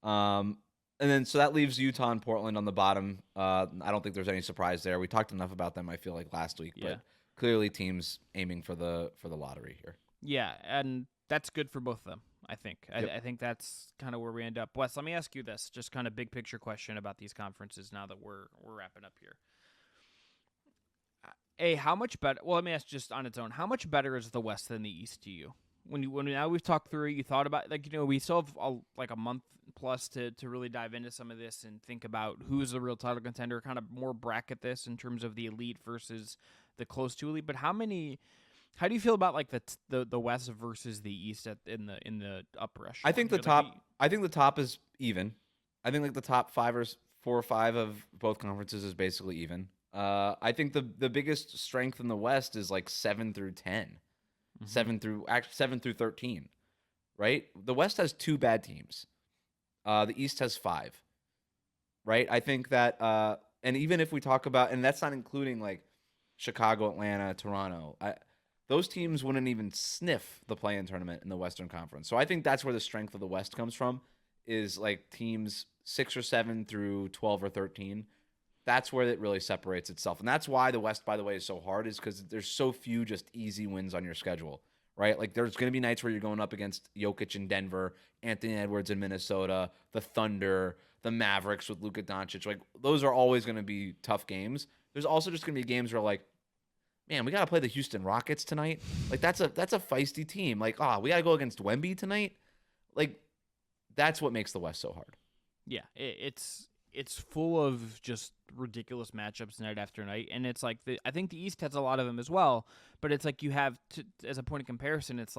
And then so that leaves Utah and Portland on the bottom. I don't think there's any surprise there. We talked enough about them, I feel like, last week. Yeah. But clearly teams aiming for the lottery here. Yeah, and that's good for both of them, I think. Yep. I think that's kind of where we end up. Wes, let me ask you this, just kind of big picture question about these conferences now that we're wrapping up here. How much better? Well, let me ask just on its own. How much better is the West than the East to you? When now we've talked through it, you thought about we still have a month plus to really dive into some of this and think about who's the real title contender, kind of more bracket this in terms of the elite versus the close to elite. But how do you feel about the West versus the East in the upper echelon? I think the top is even. I think the top 4 or 5 of both conferences is basically even. I think the biggest strength in the West is 7 through 10. 7 through 13, right? The West has 2 bad teams. The East has 5, right? I think that, and even if we talk about, and that's not including Chicago, Atlanta, Toronto, those teams wouldn't even sniff the play-in tournament in the Western Conference. So I think that's where the strength of the West comes from, is teams 6 or 7 through 12 or 13. That's where it really separates itself. And that's why the West, by the way, is so hard, is because there's so few just easy wins on your schedule, right? There's going to be nights where you're going up against Jokic in Denver, Anthony Edwards in Minnesota, the Thunder, the Mavericks with Luka Doncic. Those are always going to be tough games. There's also just going to be games where man, we got to play the Houston Rockets tonight. That's a feisty team. We got to go against Wemby tonight. That's what makes the West so hard. Yeah, it's full of just ridiculous matchups night after night, and it's I think the East has a lot of them as well, but it's you have as a point of comparison, it's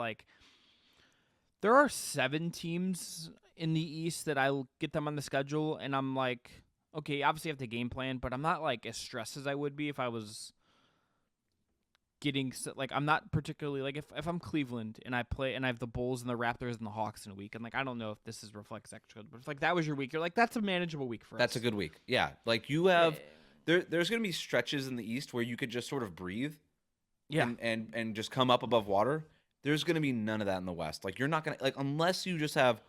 there are 7 teams in the East that I'll get them on the schedule, and I'm okay, obviously I have to game plan, but I'm not as stressed as I would be if I was getting I'm not particularly if I'm Cleveland and I play and I have the Bulls and the Raptors and the Hawks in a week, and I don't know if this reflects extra, but if that was your week, you're that's a manageable week for us. That's a good week. Yeah, you have there's going to be stretches in the East where you could just sort of breathe, and just come up above water. There's going to be none of that in the West. You're not going to unless you just have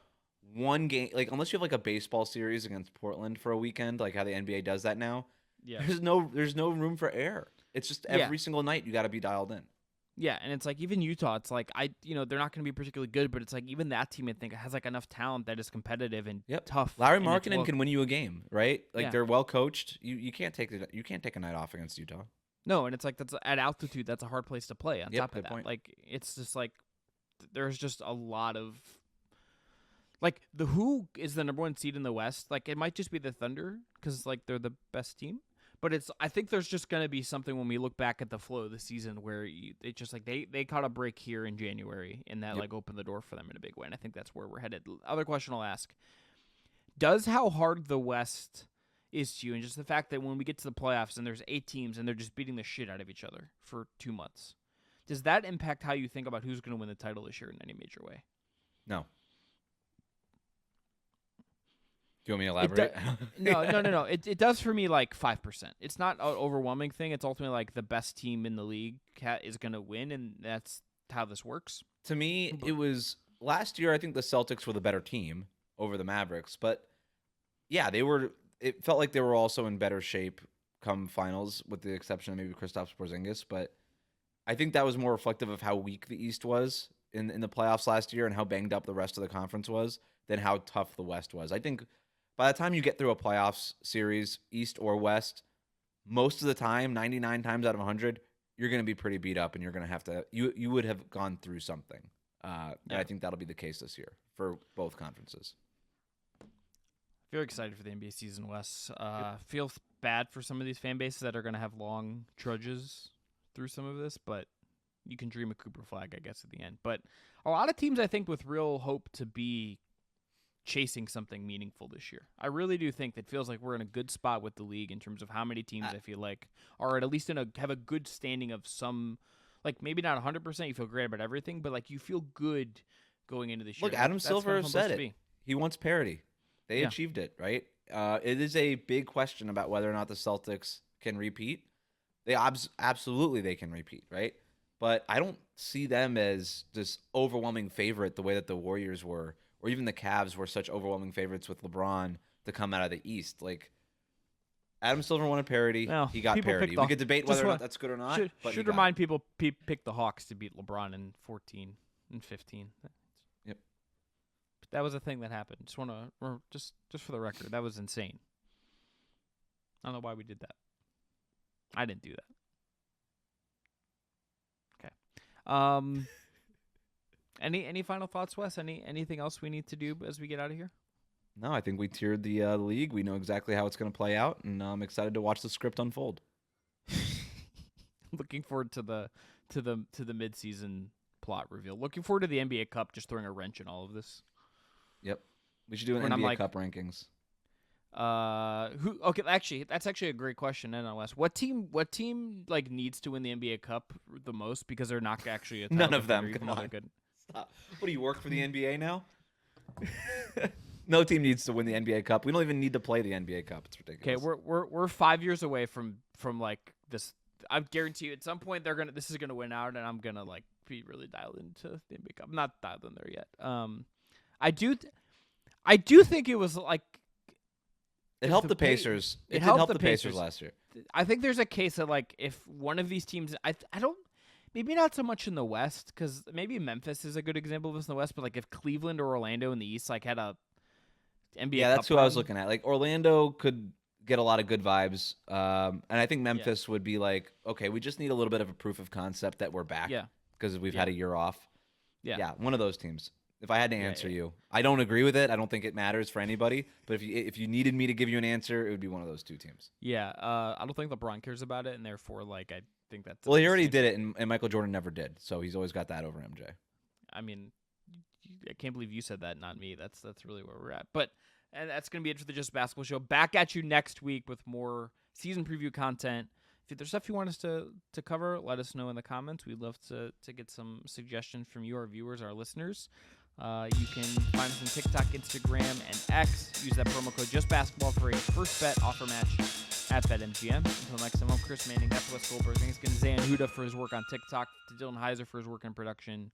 one game, unless you have a baseball series against Portland for a weekend, how the NBA does that now. Yeah, there's no room for error. It's just every single night you got to be dialed in. Yeah, and it's even Utah. It's they're not going to be particularly good, but it's even that team I think has enough talent that is competitive and tough. Larry Markkinen can win you a game, right? They're well coached. You can't take a night off against Utah. No, and it's that's at altitude. That's a hard place to play. On top of that, point. It's just there's just a lot of who is the number 1 seed in the West. It might just be the Thunder because they're the best team. But I think there's just going to be something when we look back at the flow of the season where they just they caught a break here in January, and that opened the door for them in a big way. And I think that's where we're headed. Other question I'll ask: does how hard the West is to you, and just the fact that when we get to the playoffs and there's 8 teams and they're just beating the shit out of each other for 2 months, does that impact how you think about who's going to win the title this year in any major way? No. Do you want me to elaborate? No. It does for me 5%. It's not an overwhelming thing. It's ultimately the best team in the league is going to win, and that's how this works. To me, it was last year. I think the Celtics were the better team over the Mavericks, but yeah, it felt like they were also in better shape come finals, with the exception of maybe Kristaps Porzingis. But I think that was more reflective of how weak the East was in the playoffs last year and how banged up the rest of the conference was than how tough the West was. I think by the time you get through a playoffs series, East or West, most of the time, 99 times out of 100, you're going to be pretty beat up, and you're going to have to you would have gone through something. And I think that'll be the case this year for both conferences. Very excited for the NBA season, Wes. Feel bad for some of these fan bases that are going to have long trudges through some of this, but you can dream a Cooper flag, I guess, at the end. But a lot of teams, I think, with real hope to be chasing something meaningful this year. I really do think that feels like we're in a good spot with the league in terms of how many teams I feel like are at least have a good standing of some, maybe not 100%, you feel great about everything, but you feel good going into this year. Look, Adam Silver said it. He wants parity. They achieved it, right? It is a big question about whether or not the Celtics can repeat. Absolutely they can repeat, right? But I don't see them as this overwhelming favorite the way that the Warriors were, or even the Cavs were such overwhelming favorites with LeBron to come out of the East. Adam Silver wanted parity. Well, he got parity. We could debate whether or not that's good or not. Should remind people pick the Hawks to beat LeBron in 14 and 15. Yep. That was a thing that happened. Just for the record, that was insane. I don't know why we did that. I didn't do that. Any final thoughts, Wes? Anything else we need to do as we get out of here? No, I think we tiered the league. We know exactly how it's going to play out, and I'm excited to watch the script unfold. Looking forward to the midseason plot reveal. Looking forward to the NBA Cup just throwing a wrench in all of this. Yep, we should do an NBA Cup rankings. Okay, actually, that's actually a great question. NLS, what team like needs to win the NBA Cup the most because they're not actually a none of them. Come on, good. Stop. What do you work for the NBA now? No team needs to win the NBA Cup. We don't even need to play the NBA Cup. It's ridiculous. Okay, we're 5 years away from like this. I guarantee you, at some point this is gonna win out, and I'm gonna like be really dialed into the NBA Cup. I'm not dialed in there yet. I do think it was like it helped the Pacers. It helped the Pacers last year. I think there's a case that like if one of these teams, I don't. Maybe not so much in the West, because maybe Memphis is a good example of this in the West. But like if Cleveland or Orlando in the East like had a NBA, yeah, that's Cup who I was looking at. Like Orlando could get a lot of good vibes, and I think Memphis would be like, okay, we just need a little bit of a proof of concept that we're back. Yeah, because we've had a year off. Yeah, one of those teams. If I had to answer you, I don't agree with it. I don't think it matters for anybody. But if you needed me to give you an answer, it would be one of those two teams. Yeah, I don't think LeBron cares about it, and therefore, like, I think that's... Well, he already did it, and Michael Jordan never did. So he's always got that over MJ. I mean, I can't believe you said that, not me. That's really where we're at. But and that's going to be it for the Just Basketball Show. Back at you next week with more season preview content. If there's stuff you want us to cover, let us know in the comments. We'd love to get some suggestions from you, our viewers, our listeners. You can find us on TikTok, Instagram, and X. Use that promo code JustBasketball for a first bet offer match at BetMGM. Until next time, I'm Chris Manning. That's Wes Goldberg. Thanks again to Zayn Huda for his work on TikTok, to Dylan Heiser for his work in production.